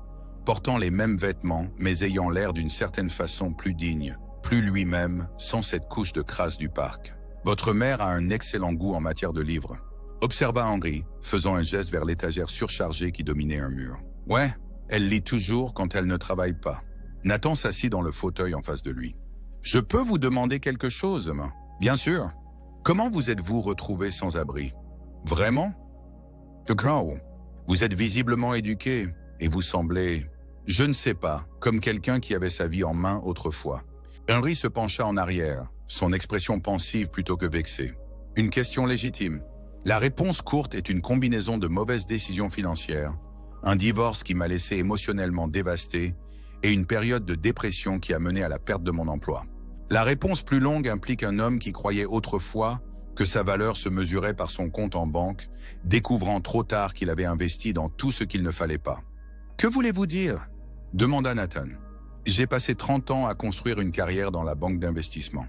portant les mêmes vêtements mais ayant l'air d'une certaine façon plus digne, plus lui-même, sans cette couche de crasse du parc. « Votre mère a un excellent goût en matière de livres », observa Henry, faisant un geste vers l'étagère surchargée qui dominait un mur. « Ouais, elle lit toujours quand elle ne travaille pas. » Nathan s'assit dans le fauteuil en face de lui. « Je peux vous demander quelque chose, maman ? » ?»« Bien sûr. Comment vous êtes-vous retrouvé sans abri ? » ?»« Vraiment ? » ?»« Vous êtes visiblement éduqué et vous semblez, je ne sais pas, comme quelqu'un qui avait sa vie en main autrefois. » Henry se pencha en arrière, son expression pensive plutôt que vexée. « Une question légitime. La réponse courte est une combinaison de mauvaises décisions financières, un divorce qui m'a laissé émotionnellement dévasté et une période de dépression qui a mené à la perte de mon emploi. La réponse plus longue implique un homme qui croyait autrefois que sa valeur se mesurait par son compte en banque, découvrant trop tard qu'il avait investi dans tout ce qu'il ne fallait pas. « Que voulez-vous dire ?» demanda Nathan. « J'ai passé 30 ans à construire une carrière dans la banque d'investissement.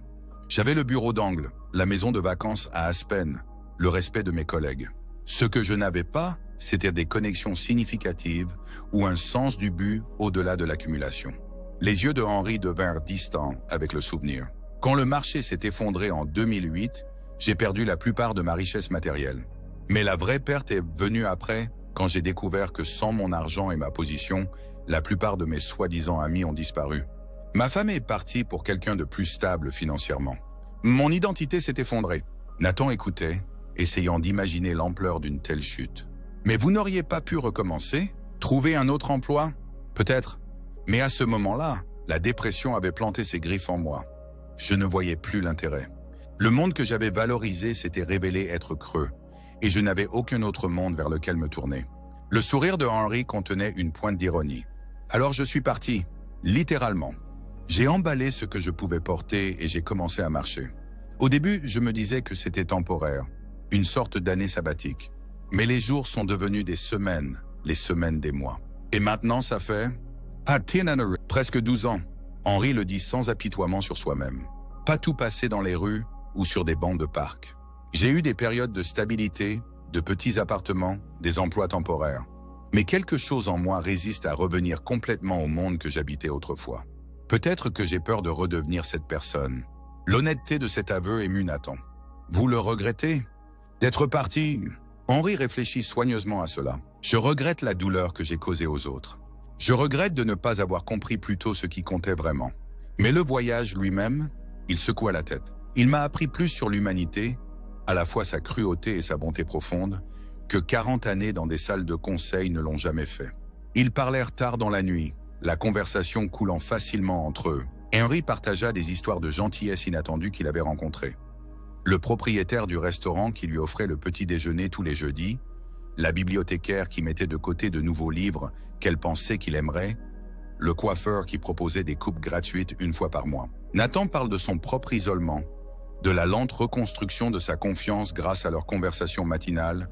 J'avais le bureau d'angle, la maison de vacances à Aspen, le respect de mes collègues. Ce que je n'avais pas, c'était des connexions significatives ou un sens du but au-delà de l'accumulation. Les yeux de Henry devinrent distants avec le souvenir. Quand le marché s'est effondré en 2008, j'ai perdu la plupart de ma richesse matérielle. Mais la vraie perte est venue après, quand j'ai découvert que sans mon argent et ma position, la plupart de mes soi-disant amis ont disparu. Ma femme est partie pour quelqu'un de plus stable financièrement. Mon identité s'est effondrée. Nathan écoutait, essayant d'imaginer l'ampleur d'une telle chute. Mais vous n'auriez pas pu recommencer? Trouver un autre emploi? Peut-être. Mais à ce moment-là, la dépression avait planté ses griffes en moi. Je ne voyais plus l'intérêt. Le monde que j'avais valorisé s'était révélé être creux, et je n'avais aucun autre monde vers lequel me tourner. Le sourire de Henry contenait une pointe d'ironie. Alors je suis parti, littéralement. J'ai emballé ce que je pouvais porter et j'ai commencé à marcher. Au début, je me disais que c'était temporaire, une sorte d'année sabbatique. Mais les jours sont devenus des semaines, les semaines des mois. Et maintenant, ça fait presque 12 ans. Henry le dit sans apitoiement sur soi-même. Pas tout passé dans les rues ou sur des bancs de parc. J'ai eu des périodes de stabilité, de petits appartements, des emplois temporaires. Mais quelque chose en moi résiste à revenir complètement au monde que j'habitais autrefois. Peut-être que j'ai peur de redevenir cette personne. L'honnêteté de cet aveu émut Nathan. Vous le regrettez? D'être parti? Henry réfléchit soigneusement à cela. Je regrette la douleur que j'ai causée aux autres. Je regrette de ne pas avoir compris plus tôt ce qui comptait vraiment. Mais le voyage lui-même, il secoua la tête. Il m'a appris plus sur l'humanité, à la fois sa cruauté et sa bonté profonde, que 40 années dans des salles de conseil ne l'ont jamais fait. Ils parlèrent tard dans la nuit, la conversation coulant facilement entre eux. Henry partagea des histoires de gentillesse inattendues qu'il avait rencontrées. Le propriétaire du restaurant qui lui offrait le petit déjeuner tous les jeudis, la bibliothécaire qui mettait de côté de nouveaux livres qu'elle pensait qu'il aimerait, le coiffeur qui proposait des coupes gratuites une fois par mois. Nathan parle de son propre isolement, de la lente reconstruction de sa confiance grâce à leur conversation matinale,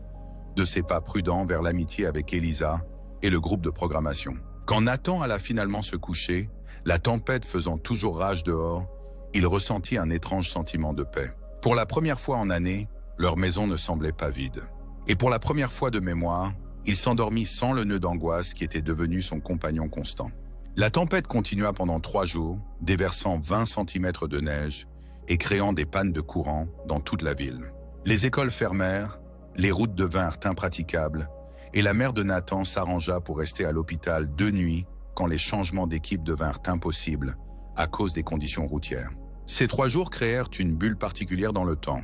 de ses pas prudents vers l'amitié avec Elisa et le groupe de programmation. Quand Nathan alla finalement se coucher, la tempête faisant toujours rage dehors, il ressentit un étrange sentiment de paix. Pour la première fois en années, leur maison ne semblait pas vide. Et pour la première fois de mémoire, il s'endormit sans le nœud d'angoisse qui était devenu son compagnon constant. La tempête continua pendant 3 jours, déversant 20 cm de neige et créant des pannes de courant dans toute la ville. Les écoles fermèrent, les routes devinrent impraticables, et la mère de Nathan s'arrangea pour rester à l'hôpital 2 nuits quand les changements d'équipe devinrent impossibles à cause des conditions routières. Ces 3 jours créèrent une bulle particulière dans le temps,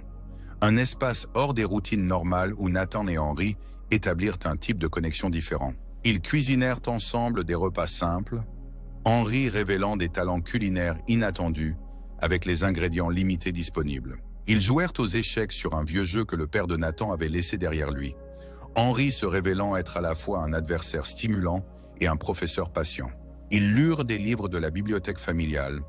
un espace hors des routines normales où Nathan et Henry établirent un type de connexion différent. Ils cuisinèrent ensemble des repas simples, Henry révélant des talents culinaires inattendus avec les ingrédients limités disponibles. Ils jouèrent aux échecs sur un vieux jeu que le père de Nathan avait laissé derrière lui, Henry se révélant être à la fois un adversaire stimulant et un professeur patient. Ils lurent des livres de la bibliothèque familiale,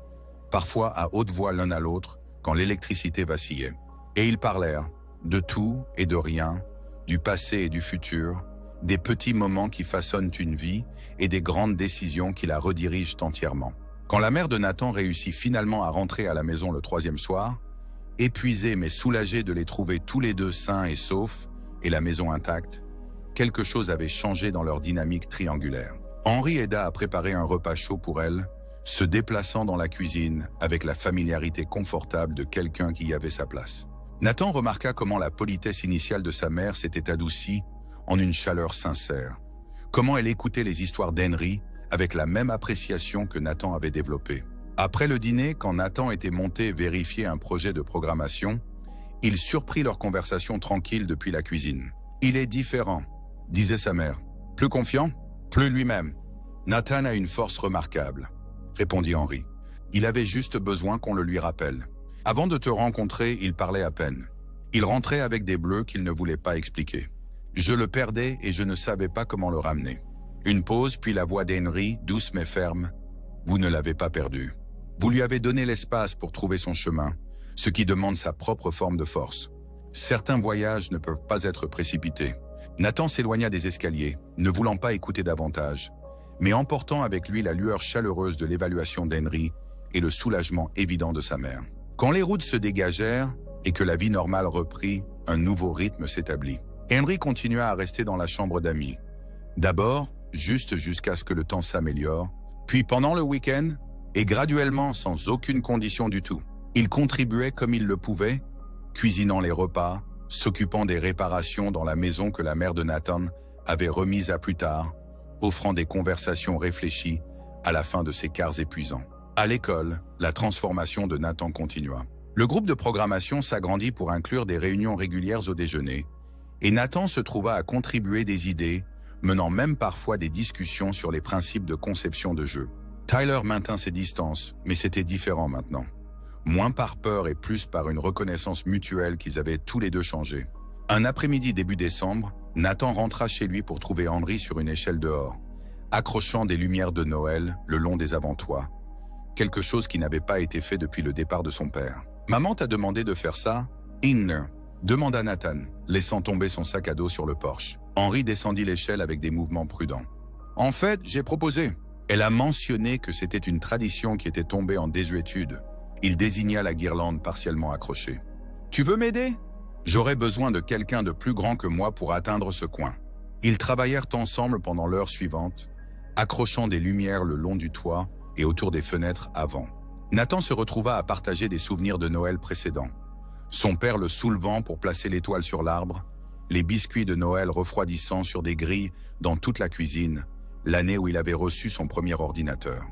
parfois à haute voix l'un à l'autre quand l'électricité vacillait. Et ils parlèrent de tout et de rien, du passé et du futur, des petits moments qui façonnent une vie et des grandes décisions qui la redirigent entièrement. Quand la mère de Nathan réussit finalement à rentrer à la maison le 3e soir, épuisée mais soulagée de les trouver tous les deux sains et saufs et la maison intacte, quelque chose avait changé dans leur dynamique triangulaire. Henry aida à préparer un repas chaud pour elle, se déplaçant dans la cuisine avec la familiarité confortable de quelqu'un qui y avait sa place. Nathan remarqua comment la politesse initiale de sa mère s'était adoucie en une chaleur sincère, comment elle écoutait les histoires d'Henry avec la même appréciation que Nathan avait développée. Après le dîner, quand Nathan était monté vérifier un projet de programmation, il surprit leur conversation tranquille depuis la cuisine. « Il est différent », disait sa mère. « Plus confiant, plus lui-même. »« Nathan a une force remarquable », répondit Henry. « Il avait juste besoin qu'on le lui rappelle. Avant de te rencontrer, il parlait à peine. Il rentrait avec des bleus qu'il ne voulait pas expliquer. Je le perdais et je ne savais pas comment le ramener. » Une pause, puis la voix d'Henry, douce mais ferme. « Vous ne l'avez pas perdu. Vous lui avez donné l'espace pour trouver son chemin, ce qui demande sa propre forme de force. Certains voyages ne peuvent pas être précipités. » Nathan s'éloigna des escaliers, ne voulant pas écouter davantage, mais emportant avec lui la lueur chaleureuse de l'évaluation d'Henry et le soulagement évident de sa mère. Quand les routes se dégagèrent et que la vie normale reprit, un nouveau rythme s'établit. Henry continua à rester dans la chambre d'amis. D'abord, juste jusqu'à ce que le temps s'améliore, puis pendant le week-end, et graduellement sans aucune condition du tout. Il contribuait comme il le pouvait, cuisinant les repas, s'occupant des réparations dans la maison que la mère de Nathan avait remise à plus tard, offrant des conversations réfléchies à la fin de ses quarts épuisants. À l'école, la transformation de Nathan continua. Le groupe de programmation s'agrandit pour inclure des réunions régulières au déjeuner, et Nathan se trouva à contribuer des idées, menant même parfois des discussions sur les principes de conception de jeu. Tyler maintint ses distances, mais c'était différent maintenant. Moins par peur et plus par une reconnaissance mutuelle qu'ils avaient tous les deux changé. Un après-midi début décembre, Nathan rentra chez lui pour trouver Henry sur une échelle dehors, accrochant des lumières de Noël le long des avant-toits, quelque chose qui n'avait pas été fait depuis le départ de son père. « Maman t'a demandé de faire ça, Inner ?» demanda Nathan, laissant tomber son sac à dos sur le porche. Henry descendit l'échelle avec des mouvements prudents. « En fait, j'ai proposé. » Elle a mentionné que c'était une tradition qui était tombée en désuétude. Il désigna la guirlande partiellement accrochée. « Tu veux m'aider ? J'aurais besoin de quelqu'un de plus grand que moi pour atteindre ce coin. » Ils travaillèrent ensemble pendant l'heure suivante, accrochant des lumières le long du toit et autour des fenêtres avant. Nathan se retrouva à partager des souvenirs de Noël précédents. Son père le soulevant pour placer l'étoile sur l'arbre, les biscuits de Noël refroidissant sur des grilles dans toute la cuisine, l'année où il avait reçu son premier ordinateur.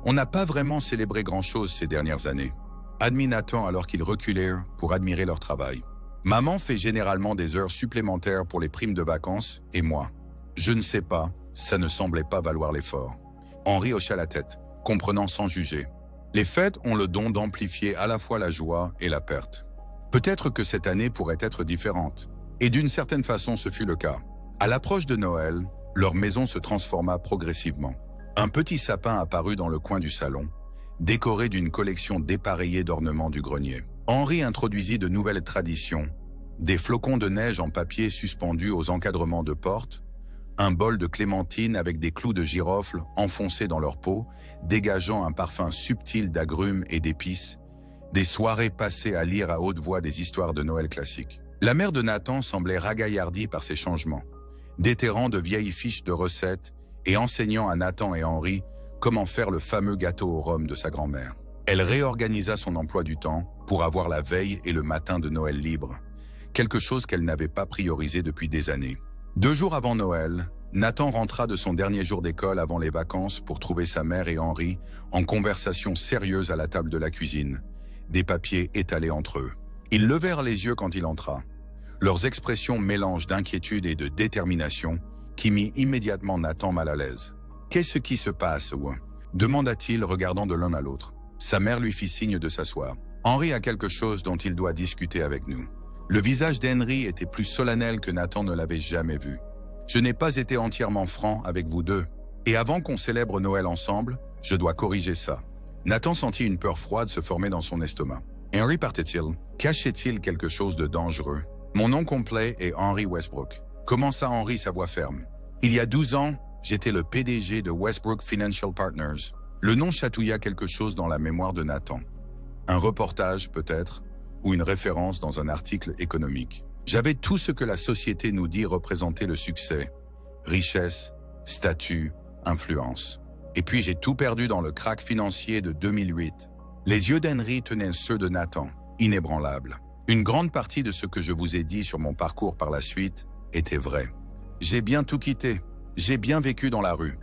On n'a pas vraiment célébré grand-chose ces dernières années, admit Nathan alors qu'ils reculèrent pour admirer leur travail. Maman fait généralement des heures supplémentaires pour les primes de vacances, et moi. Je ne sais pas, ça ne semblait pas valoir l'effort. Henry hocha la tête, comprenant sans juger. Les fêtes ont le don d'amplifier à la fois la joie et la perte. Peut-être que cette année pourrait être différente. Et d'une certaine façon, ce fut le cas. À l'approche de Noël, leur maison se transforma progressivement. Un petit sapin apparut dans le coin du salon, décoré d'une collection dépareillée d'ornements du grenier. Henry introduisit de nouvelles traditions, des flocons de neige en papier suspendus aux encadrements de portes, un bol de clémentine avec des clous de girofle enfoncés dans leur peau, dégageant un parfum subtil d'agrumes et d'épices, des soirées passées à lire à haute voix des histoires de Noël classiques. La mère de Nathan semblait ragaillardie par ces changements, déterrant de vieilles fiches de recettes et enseignant à Nathan et Henry comment faire le fameux gâteau au rhum de sa grand-mère. Elle réorganisa son emploi du temps pour avoir la veille et le matin de Noël libre, quelque chose qu'elle n'avait pas priorisé depuis des années. 2 jours avant Noël, Nathan rentra de son dernier jour d'école avant les vacances pour trouver sa mère et Henry en conversation sérieuse à la table de la cuisine, des papiers étalés entre eux. Ils levèrent les yeux quand il entra. Leurs expressions mélangent d'inquiétude et de détermination qui mit immédiatement Nathan mal à l'aise. « Qu'est-ce qui se passe, ouais ?» demanda-t-il regardant de l'un à l'autre. Sa mère lui fit signe de s'asseoir. « Henry a quelque chose dont il doit discuter avec nous. » Le visage d'Henry était plus solennel que Nathan ne l'avait jamais vu. « Je n'ai pas été entièrement franc avec vous deux. Et avant qu'on célèbre Noël ensemble, je dois corriger ça. » Nathan sentit une peur froide se former dans son estomac. Henry partait-il? Cachait-il quelque chose de dangereux? « Mon nom complet est Henry Westbrook. » Commença Henry sa voix ferme. « Il y a 12 ans, j'étais le PDG de Westbrook Financial Partners. » Le nom chatouilla quelque chose dans la mémoire de Nathan. Un reportage, peut-être, ou une référence dans un article économique. J'avais tout ce que la société nous dit représenter le succès. Richesse, statut, influence. Et puis j'ai tout perdu dans le krach financier de 2008. Les yeux d'Henry tenaient ceux de Nathan, inébranlables. Une grande partie de ce que je vous ai dit sur mon parcours par la suite était vrai. J'ai bien tout quitté. J'ai bien vécu dans la rue.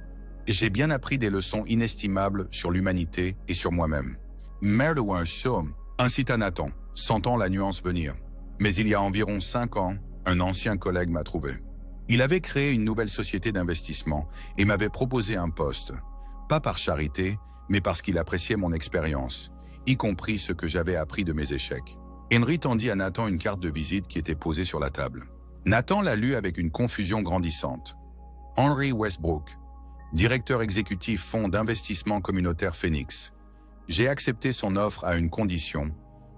J'ai bien appris des leçons inestimables sur l'humanité et sur moi-même. Merde ou un chaume, incita Nathan, sentant la nuance venir. Mais il y a environ 5 ans, un ancien collègue m'a trouvé. Il avait créé une nouvelle société d'investissement et m'avait proposé un poste. Pas par charité, mais parce qu'il appréciait mon expérience, y compris ce que j'avais appris de mes échecs. Henry tendit à Nathan une carte de visite qui était posée sur la table. Nathan la lut avec une confusion grandissante. Henry Westbrook, directeur exécutif fonds d'investissement communautaire Phoenix. J'ai accepté son offre à une condition,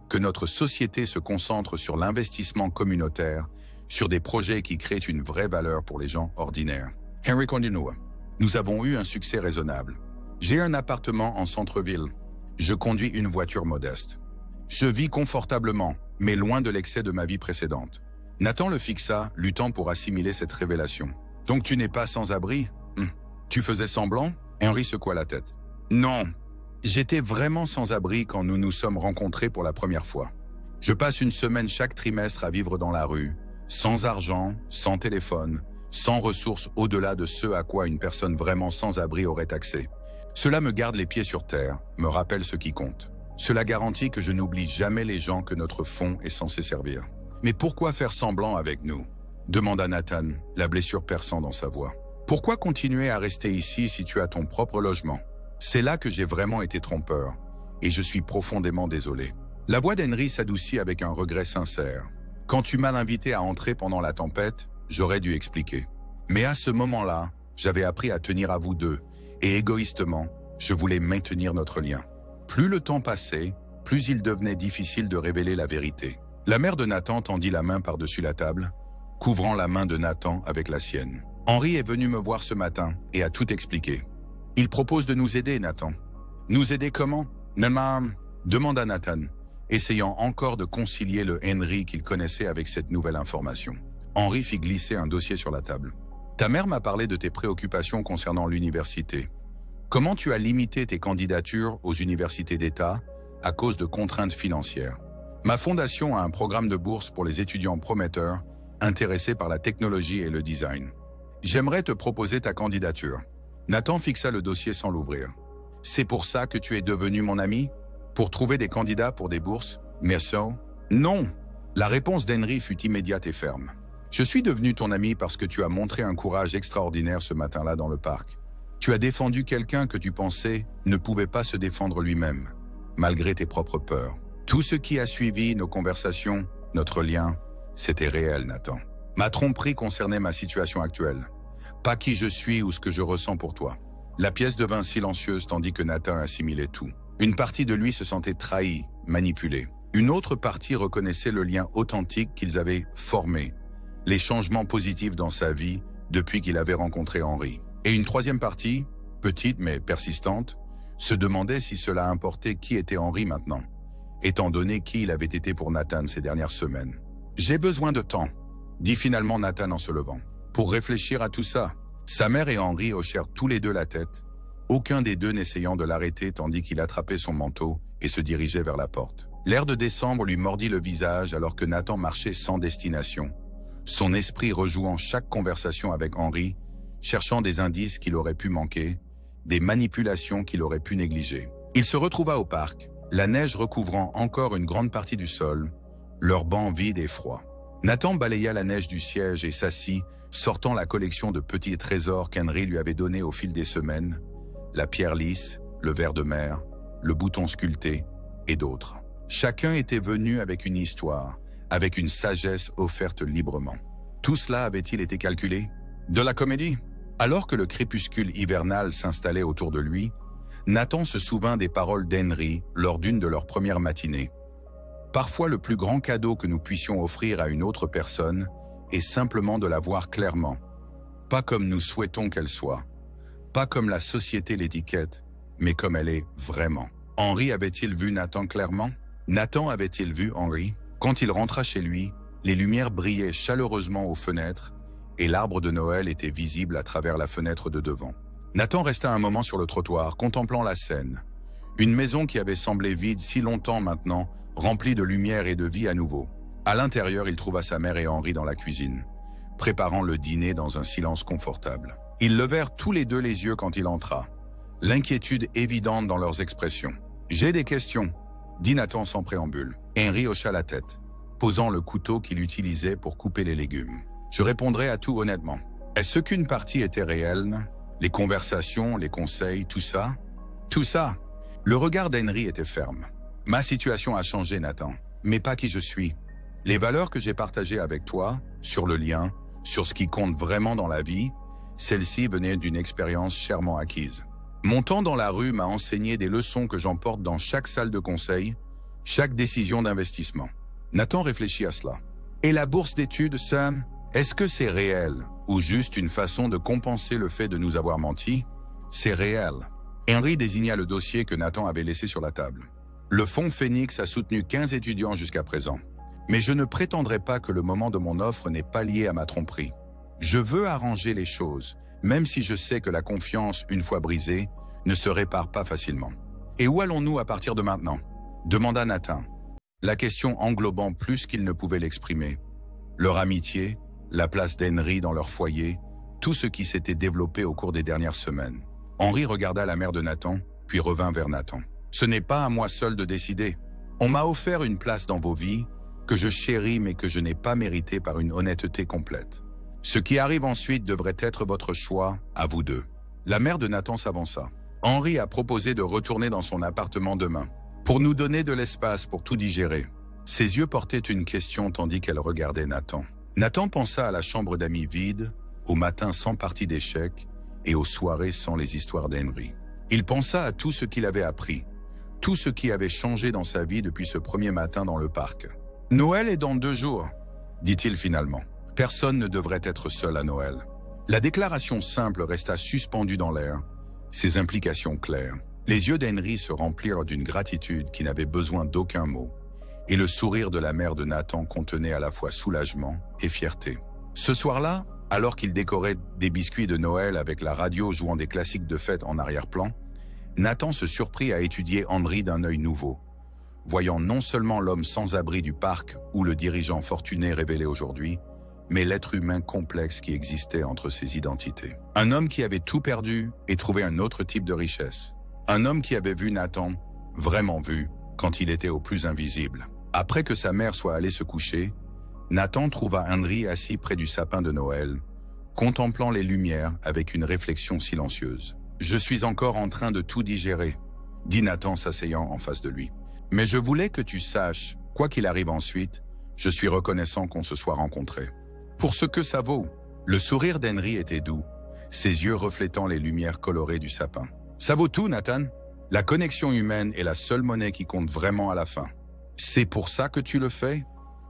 que notre société se concentre sur l'investissement communautaire, sur des projets qui créent une vraie valeur pour les gens ordinaires. Henry continua. Nous avons eu un succès raisonnable. J'ai un appartement en centre-ville. Je conduis une voiture modeste. Je vis confortablement, mais loin de l'excès de ma vie précédente. Nathan le fixa, luttant pour assimiler cette révélation. Donc tu n'es pas sans abri? Tu faisais semblant? Henry secoua la tête. Non, j'étais vraiment sans abri quand nous nous sommes rencontrés pour la première fois. Je passe une semaine chaque trimestre à vivre dans la rue, sans argent, sans téléphone, sans ressources au-delà de ce à quoi une personne vraiment sans abri aurait accès. Cela me garde les pieds sur terre, me rappelle ce qui compte. Cela garantit que je n'oublie jamais les gens que notre fonds est censé servir. Mais pourquoi faire semblant avec nous? Demanda Nathan, la blessure perçant dans sa voix. Pourquoi continuer à rester ici si tu as ton propre logement? C'est là que j'ai vraiment été trompeur, et je suis profondément désolé. La voix d'Henry s'adoucit avec un regret sincère. Quand tu m'as invité à entrer pendant la tempête, j'aurais dû expliquer. Mais à ce moment-là, j'avais appris à tenir à vous deux, et égoïstement, je voulais maintenir notre lien. Plus le temps passait, plus il devenait difficile de révéler la vérité. La mère de Nathan tendit la main par-dessus la table, couvrant la main de Nathan avec la sienne. Henry est venu me voir ce matin et a tout expliqué. Il propose de nous aider, Nathan. Nous aider comment? Demanda Nathan, essayant encore de concilier le Henry qu'il connaissait avec cette nouvelle information. Henry fit glisser un dossier sur la table. Ta mère m'a parlé de tes préoccupations concernant l'université. Comment tu as limité tes candidatures aux universités d'État à cause de contraintes financières? Ma fondation a un programme de bourse pour les étudiants prometteurs intéressés par la technologie et le design. J'aimerais te proposer ta candidature. Nathan fixa le dossier sans l'ouvrir. C'est pour ça que tu es devenu mon ami? Pour trouver des candidats pour des bourses? Merci. Non. La réponse d'Henry fut immédiate et ferme. Je suis devenu ton ami parce que tu as montré un courage extraordinaire ce matin-là dans le parc. Tu as défendu quelqu'un que tu pensais ne pouvait pas se défendre lui-même, malgré tes propres peurs. Tout ce qui a suivi nos conversations, notre lien, c'était réel, Nathan. Ma tromperie concernait ma situation actuelle, pas qui je suis ou ce que je ressens pour toi. La pièce devint silencieuse tandis que Nathan assimilait tout. Une partie de lui se sentait trahie, manipulée. Une autre partie reconnaissait le lien authentique qu'ils avaient formé, les changements positifs dans sa vie depuis qu'il avait rencontré Henry. Et une troisième partie, petite mais persistante, se demandait si cela importait qui était Henry maintenant, étant donné qui il avait été pour Nathan ces dernières semaines. « J'ai besoin de temps », dit finalement Nathan en se levant. Pour réfléchir à tout ça, sa mère et Henry hochèrent tous les deux la tête, aucun des deux n'essayant de l'arrêter tandis qu'il attrapait son manteau et se dirigeait vers la porte. L'air de décembre lui mordit le visage alors que Nathan marchait sans destination, son esprit rejouant chaque conversation avec Henry, cherchant des indices qu'il aurait pu manquer, des manipulations qu'il aurait pu négliger. Il se retrouva au parc, la neige recouvrant encore une grande partie du sol, leur banc vide et froid. Nathan balaya la neige du siège et s'assit, sortant la collection de petits trésors qu'Henry lui avait donnés au fil des semaines, la pierre lisse, le ver de mer, le bouton sculpté et d'autres. Chacun était venu avec une histoire, avec une sagesse offerte librement. Tout cela avait-il été calculé? De la comédie? Alors que le crépuscule hivernal s'installait autour de lui, Nathan se souvint des paroles d'Henry lors d'une de leurs premières matinées. Parfois, le plus grand cadeau que nous puissions offrir à une autre personne est simplement de la voir clairement. Pas comme nous souhaitons qu'elle soit. Pas comme la société l'étiquette, mais comme elle est vraiment. Henry avait-il vu Nathan clairement? Nathan avait-il vu Henry? Quand il rentra chez lui, les lumières brillaient chaleureusement aux fenêtres et l'arbre de Noël était visible à travers la fenêtre de devant. Nathan resta un moment sur le trottoir, contemplant la scène. Une maison qui avait semblé vide si longtemps maintenant, remplie de lumière et de vie à nouveau. À l'intérieur, il trouva sa mère et Henry dans la cuisine, préparant le dîner dans un silence confortable. Ils levèrent tous les deux les yeux quand il entra, l'inquiétude évidente dans leurs expressions. « J'ai des questions », dit Nathan sans préambule. Henry hocha la tête, posant le couteau qu'il utilisait pour couper les légumes. « Je répondrai à tout honnêtement. Est-ce qu'une partie était réelle? Les conversations, les conseils, tout ça? Tout ça ?» Le regard d'Henry était ferme. « Ma situation a changé, Nathan, mais pas qui je suis. Les valeurs que j'ai partagées avec toi, sur le lien, sur ce qui compte vraiment dans la vie, celles-ci venaient d'une expérience chèrement acquise. Mon temps dans la rue m'a enseigné des leçons que j'emporte dans chaque salle de conseil, chaque décision d'investissement. » Nathan réfléchit à cela. « Et la bourse d'études, Sam, est-ce que c'est réel ou juste une façon de compenser le fait de nous avoir menti? » « C'est réel. » Henry désigna le dossier que Nathan avait laissé sur la table. Le Fonds Phoenix a soutenu 15 étudiants jusqu'à présent. Mais je ne prétendrai pas que le moment de mon offre n'est pas lié à ma tromperie. Je veux arranger les choses, même si je sais que la confiance, une fois brisée, ne se répare pas facilement. Et où allons-nous à partir de maintenant? Demanda Nathan, la question englobant plus qu'il ne pouvait l'exprimer. Leur amitié, la place d'Henry dans leur foyer, tout ce qui s'était développé au cours des dernières semaines. Henry regarda la mère de Nathan, puis revint vers Nathan. Ce n'est pas à moi seul de décider. On m'a offert une place dans vos vies que je chéris mais que je n'ai pas méritée par une honnêteté complète. Ce qui arrive ensuite devrait être votre choix, à vous deux. La mère de Nathan s'avança. Henry a proposé de retourner dans son appartement demain, pour nous donner de l'espace pour tout digérer. Ses yeux portaient une question tandis qu'elle regardait Nathan. Nathan pensa à la chambre d'amis vide, aux matins sans partie d'échecs et aux soirées sans les histoires d'Henry. Il pensa à tout ce qu'il avait appris, tout ce qui avait changé dans sa vie depuis ce premier matin dans le parc. « Noël est dans 2 jours, dit-il finalement. Personne ne devrait être seul à Noël. La déclaration simple resta suspendue dans l'air, ses implications claires. Les yeux d'Henry se remplirent d'une gratitude qui n'avait besoin d'aucun mot, et le sourire de la mère de Nathan contenait à la fois soulagement et fierté. Ce soir-là, alors qu'il décorait des biscuits de Noël avec la radio jouant des classiques de fête en arrière-plan, Nathan se surprit à étudier Henry d'un œil nouveau, voyant non seulement l'homme sans abri du parc ou le dirigeant fortuné révélé aujourd'hui, mais l'être humain complexe qui existait entre ces identités. Un homme qui avait tout perdu et trouvé un autre type de richesse. Un homme qui avait vu Nathan, vraiment vu, quand il était au plus invisible. Après que sa mère soit allée se coucher, Nathan trouva Henry assis près du sapin de Noël, contemplant les lumières avec une réflexion silencieuse. « Je suis encore en train de tout digérer », dit Nathan s'asseyant en face de lui. « Mais je voulais que tu saches, quoi qu'il arrive ensuite, je suis reconnaissant qu'on se soit rencontrés. Pour ce que ça vaut. » Le sourire d'Henry était doux, ses yeux reflétant les lumières colorées du sapin. « Ça vaut tout, Nathan. La connexion humaine est la seule monnaie qui compte vraiment à la fin. C'est pour ça que tu le fais?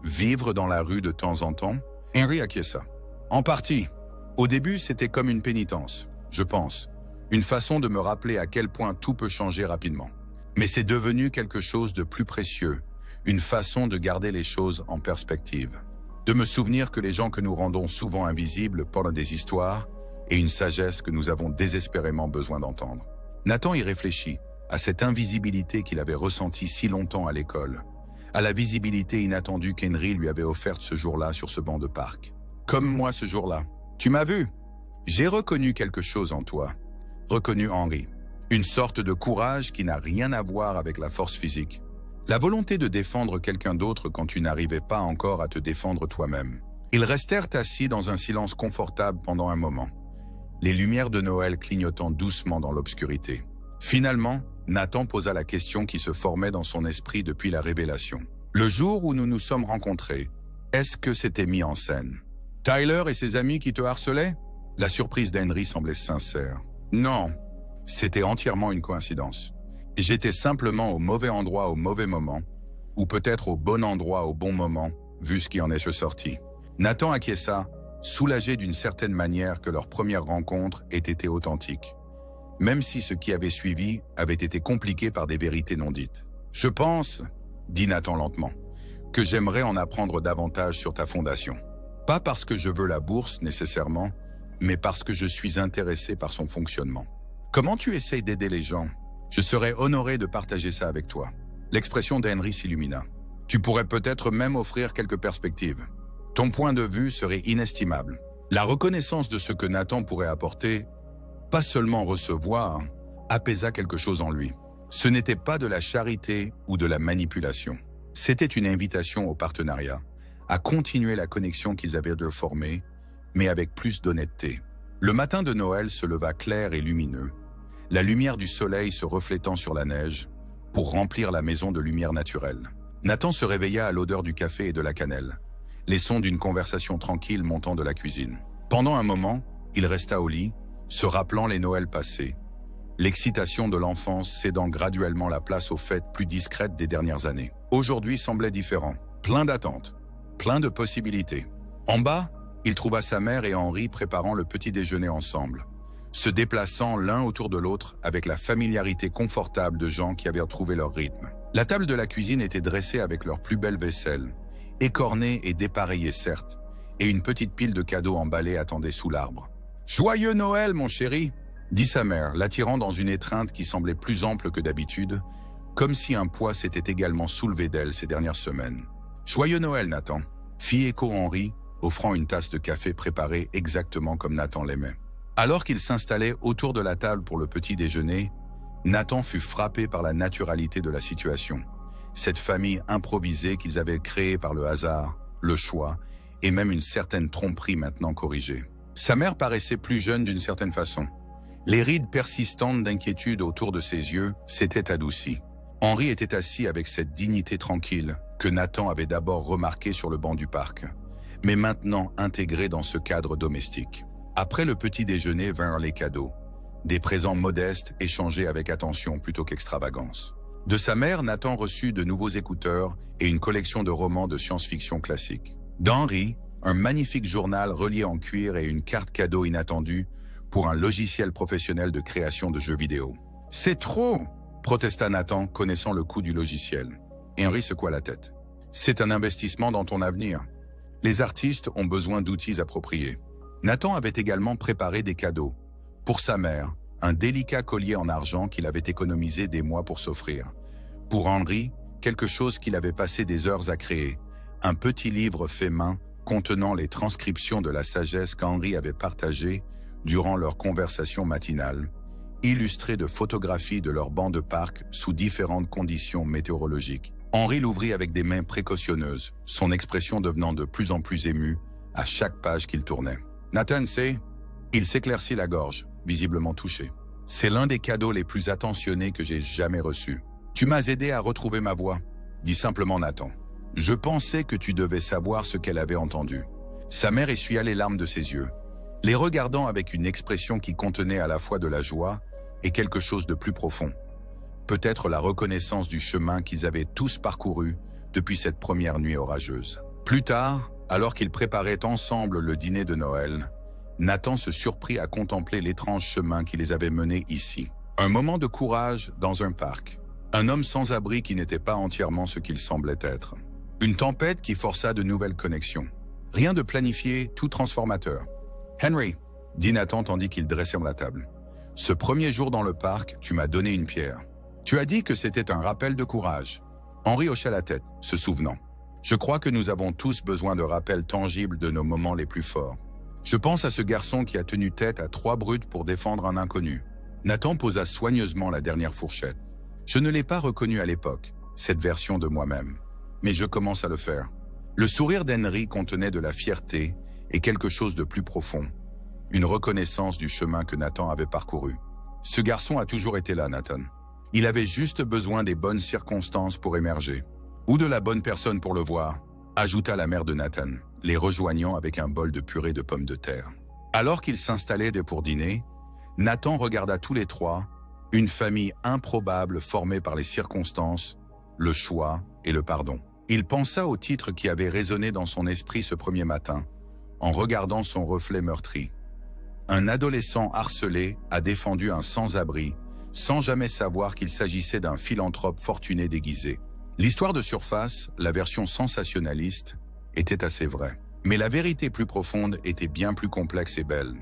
Vivre dans la rue de temps en temps ?» Henry acquiesça. « En partie. Au début, c'était comme une pénitence, je pense. Une façon de me rappeler à quel point tout peut changer rapidement. Mais c'est devenu quelque chose de plus précieux, une façon de garder les choses en perspective. De me souvenir que les gens que nous rendons souvent invisibles portent des histoires et une sagesse que nous avons désespérément besoin d'entendre. » Nathan y réfléchit, à cette invisibilité qu'il avait ressentie si longtemps à l'école, à la visibilité inattendue qu'Henry lui avait offerte ce jour-là sur ce banc de parc. « Comme moi ce jour-là. Tu m'as vu? J'ai reconnu quelque chose en toi. » Reconnu Henry. Une sorte de courage qui n'a rien à voir avec la force physique. La volonté de défendre quelqu'un d'autre quand tu n'arrivais pas encore à te défendre toi-même. Ils restèrent assis dans un silence confortable pendant un moment, les lumières de Noël clignotant doucement dans l'obscurité. Finalement, Nathan posa la question qui se formait dans son esprit depuis la révélation. « Le jour où nous nous sommes rencontrés, est-ce que c'était mis en scène? Tyler et ses amis qui te harcelaient ?» La surprise d'Henry semblait sincère. « Non, c'était entièrement une coïncidence. J'étais simplement au mauvais endroit au mauvais moment, ou peut-être au bon endroit au bon moment, vu ce qui en est ressorti. » Nathan acquiesça, soulagé d'une certaine manière que leur première rencontre ait été authentique, même si ce qui avait suivi avait été compliqué par des vérités non dites. « Je pense, » dit Nathan lentement, « que j'aimerais en apprendre davantage sur ta fondation. Pas parce que je veux la bourse nécessairement, mais parce que je suis intéressé par son fonctionnement. Comment tu essayes d'aider les gens? Je serais honoré de partager ça avec toi. » L'expression d'Henry s'illumina. « Tu pourrais peut-être même offrir quelques perspectives. Ton point de vue serait inestimable. » La reconnaissance de ce que Nathan pourrait apporter, pas seulement recevoir, apaisa quelque chose en lui. Ce n'était pas de la charité ou de la manipulation. C'était une invitation au partenariat, à continuer la connexion qu'ils avaient de former, mais avec plus d'honnêteté. Le matin de Noël se leva clair et lumineux, la lumière du soleil se reflétant sur la neige pour remplir la maison de lumière naturelle. Nathan se réveilla à l'odeur du café et de la cannelle, les sons d'une conversation tranquille montant de la cuisine. Pendant un moment, il resta au lit, se rappelant les Noëls passés, l'excitation de l'enfance cédant graduellement la place aux fêtes plus discrètes des dernières années. Aujourd'hui semblait différent, plein d'attentes, plein de possibilités. En bas, il trouva sa mère et Henry préparant le petit déjeuner ensemble, se déplaçant l'un autour de l'autre avec la familiarité confortable de gens qui avaient retrouvé leur rythme. La table de la cuisine était dressée avec leur plus belle vaisselle, écornée et dépareillée certes, et une petite pile de cadeaux emballés attendait sous l'arbre. « Joyeux Noël, mon chéri !» dit sa mère, l'attirant dans une étreinte qui semblait plus ample que d'habitude, comme si un poids s'était également soulevé d'elle ces dernières semaines. « Joyeux Noël, Nathan !» fit écho Henri, offrant une tasse de café préparée exactement comme Nathan l'aimait. Alors qu'ils s'installaient autour de la table pour le petit déjeuner, Nathan fut frappé par la naturalité de la situation. Cette famille improvisée qu'ils avaient créée par le hasard, le choix, et même une certaine tromperie maintenant corrigée. Sa mère paraissait plus jeune d'une certaine façon. Les rides persistantes d'inquiétude autour de ses yeux s'étaient adoucies. Henri était assis avec cette dignité tranquille que Nathan avait d'abord remarquée sur le banc du parc, mais maintenant intégrée dans ce cadre domestique. Après le petit déjeuner vinrent les cadeaux, des présents modestes échangés avec attention plutôt qu'extravagance. De sa mère, Nathan reçut de nouveaux écouteurs et une collection de romans de science-fiction classiques. D'Henri, un magnifique journal relié en cuir et une carte cadeau inattendue pour un logiciel professionnel de création de jeux vidéo. « C'est trop !» protesta Nathan, connaissant le coût du logiciel. Henri secoua la tête. « C'est un investissement dans ton avenir. Les artistes ont besoin d'outils appropriés. » Nathan avait également préparé des cadeaux. Pour sa mère, un délicat collier en argent qu'il avait économisé des mois pour s'offrir. Pour Henri, quelque chose qu'il avait passé des heures à créer, un petit livre fait main contenant les transcriptions de la sagesse qu'Henri avait partagées durant leur conversation matinale, illustré de photographies de leur banc de parc sous différentes conditions météorologiques. Henri l'ouvrit avec des mains précautionneuses, son expression devenant de plus en plus émue à chaque page qu'il tournait. « Nathan, c'est... » Il s'éclaircit la gorge, visiblement touché. « C'est l'un des cadeaux les plus attentionnés que j'ai jamais reçus. Tu m'as aidé à retrouver ma voix, » dit simplement Nathan. « Je pensais que tu devais savoir ce qu'elle avait entendu. » Sa mère essuya les larmes de ses yeux, les regardant avec une expression qui contenait à la fois de la joie et quelque chose de plus profond. Peut-être la reconnaissance du chemin qu'ils avaient tous parcouru depuis cette première nuit orageuse. Plus tard, alors qu'ils préparaient ensemble le dîner de Noël, Nathan se surprit à contempler l'étrange chemin qui les avait menés ici. Un moment de courage dans un parc. Un homme sans abri qui n'était pas entièrement ce qu'il semblait être. Une tempête qui força de nouvelles connexions. Rien de planifié, tout transformateur. « Henry !» dit Nathan tandis qu'il dressait la table. « Ce premier jour dans le parc, tu m'as donné une pierre. Tu as dit que c'était un rappel de courage. » Henri hocha la tête, se souvenant. « Je crois que nous avons tous besoin de rappels tangibles de nos moments les plus forts. Je pense à ce garçon qui a tenu tête à 3 brutes pour défendre un inconnu. » Nathan posa soigneusement la dernière fourchette. « Je ne l'ai pas reconnu à l'époque, cette version de moi-même. Mais je commence à le faire. » Le sourire d'Henry contenait de la fierté et quelque chose de plus profond. Une reconnaissance du chemin que Nathan avait parcouru. « Ce garçon a toujours été là, Nathan. Il avait juste besoin des bonnes circonstances pour émerger. Ou de la bonne personne pour le voir, » ajouta la mère de Nathan, les rejoignant avec un bol de purée de pommes de terre. Alors qu'ils s'installaient pour dîner, Nathan regarda tous les trois, une famille improbable formée par les circonstances, le choix et le pardon. Il pensa au titre qui avait résonné dans son esprit ce premier matin, en regardant son reflet meurtri. Un adolescent harcelé a défendu un sans-abri, sans jamais savoir qu'il s'agissait d'un philanthrope fortuné déguisé. L'histoire de surface, la version sensationnaliste, était assez vraie. Mais la vérité plus profonde était bien plus complexe et belle.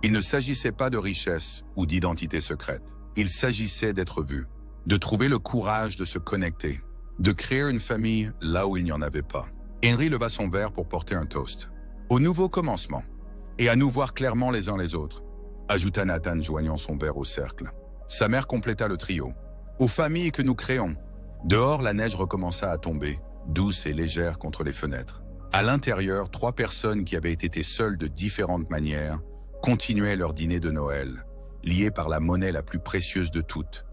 Il ne s'agissait pas de richesse ou d'identité secrète. Il s'agissait d'être vu, de trouver le courage de se connecter, de créer une famille là où il n'y en avait pas. Henry leva son verre pour porter un toast. Au nouveau commencement, et à nous voir clairement les uns les autres, ajouta Nathan joignant son verre au cercle. Sa mère compléta le trio. Aux familles que nous créons. Dehors, la neige recommença à tomber, douce et légère contre les fenêtres. À l'intérieur, 3 personnes qui avaient été seules de différentes manières continuaient leur dîner de Noël, liées par la monnaie la plus précieuse de toutes,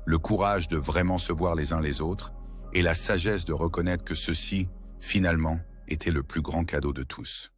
le courage de vraiment se voir les uns les autres et la sagesse de reconnaître que ceci, finalement, était le plus grand cadeau de tous.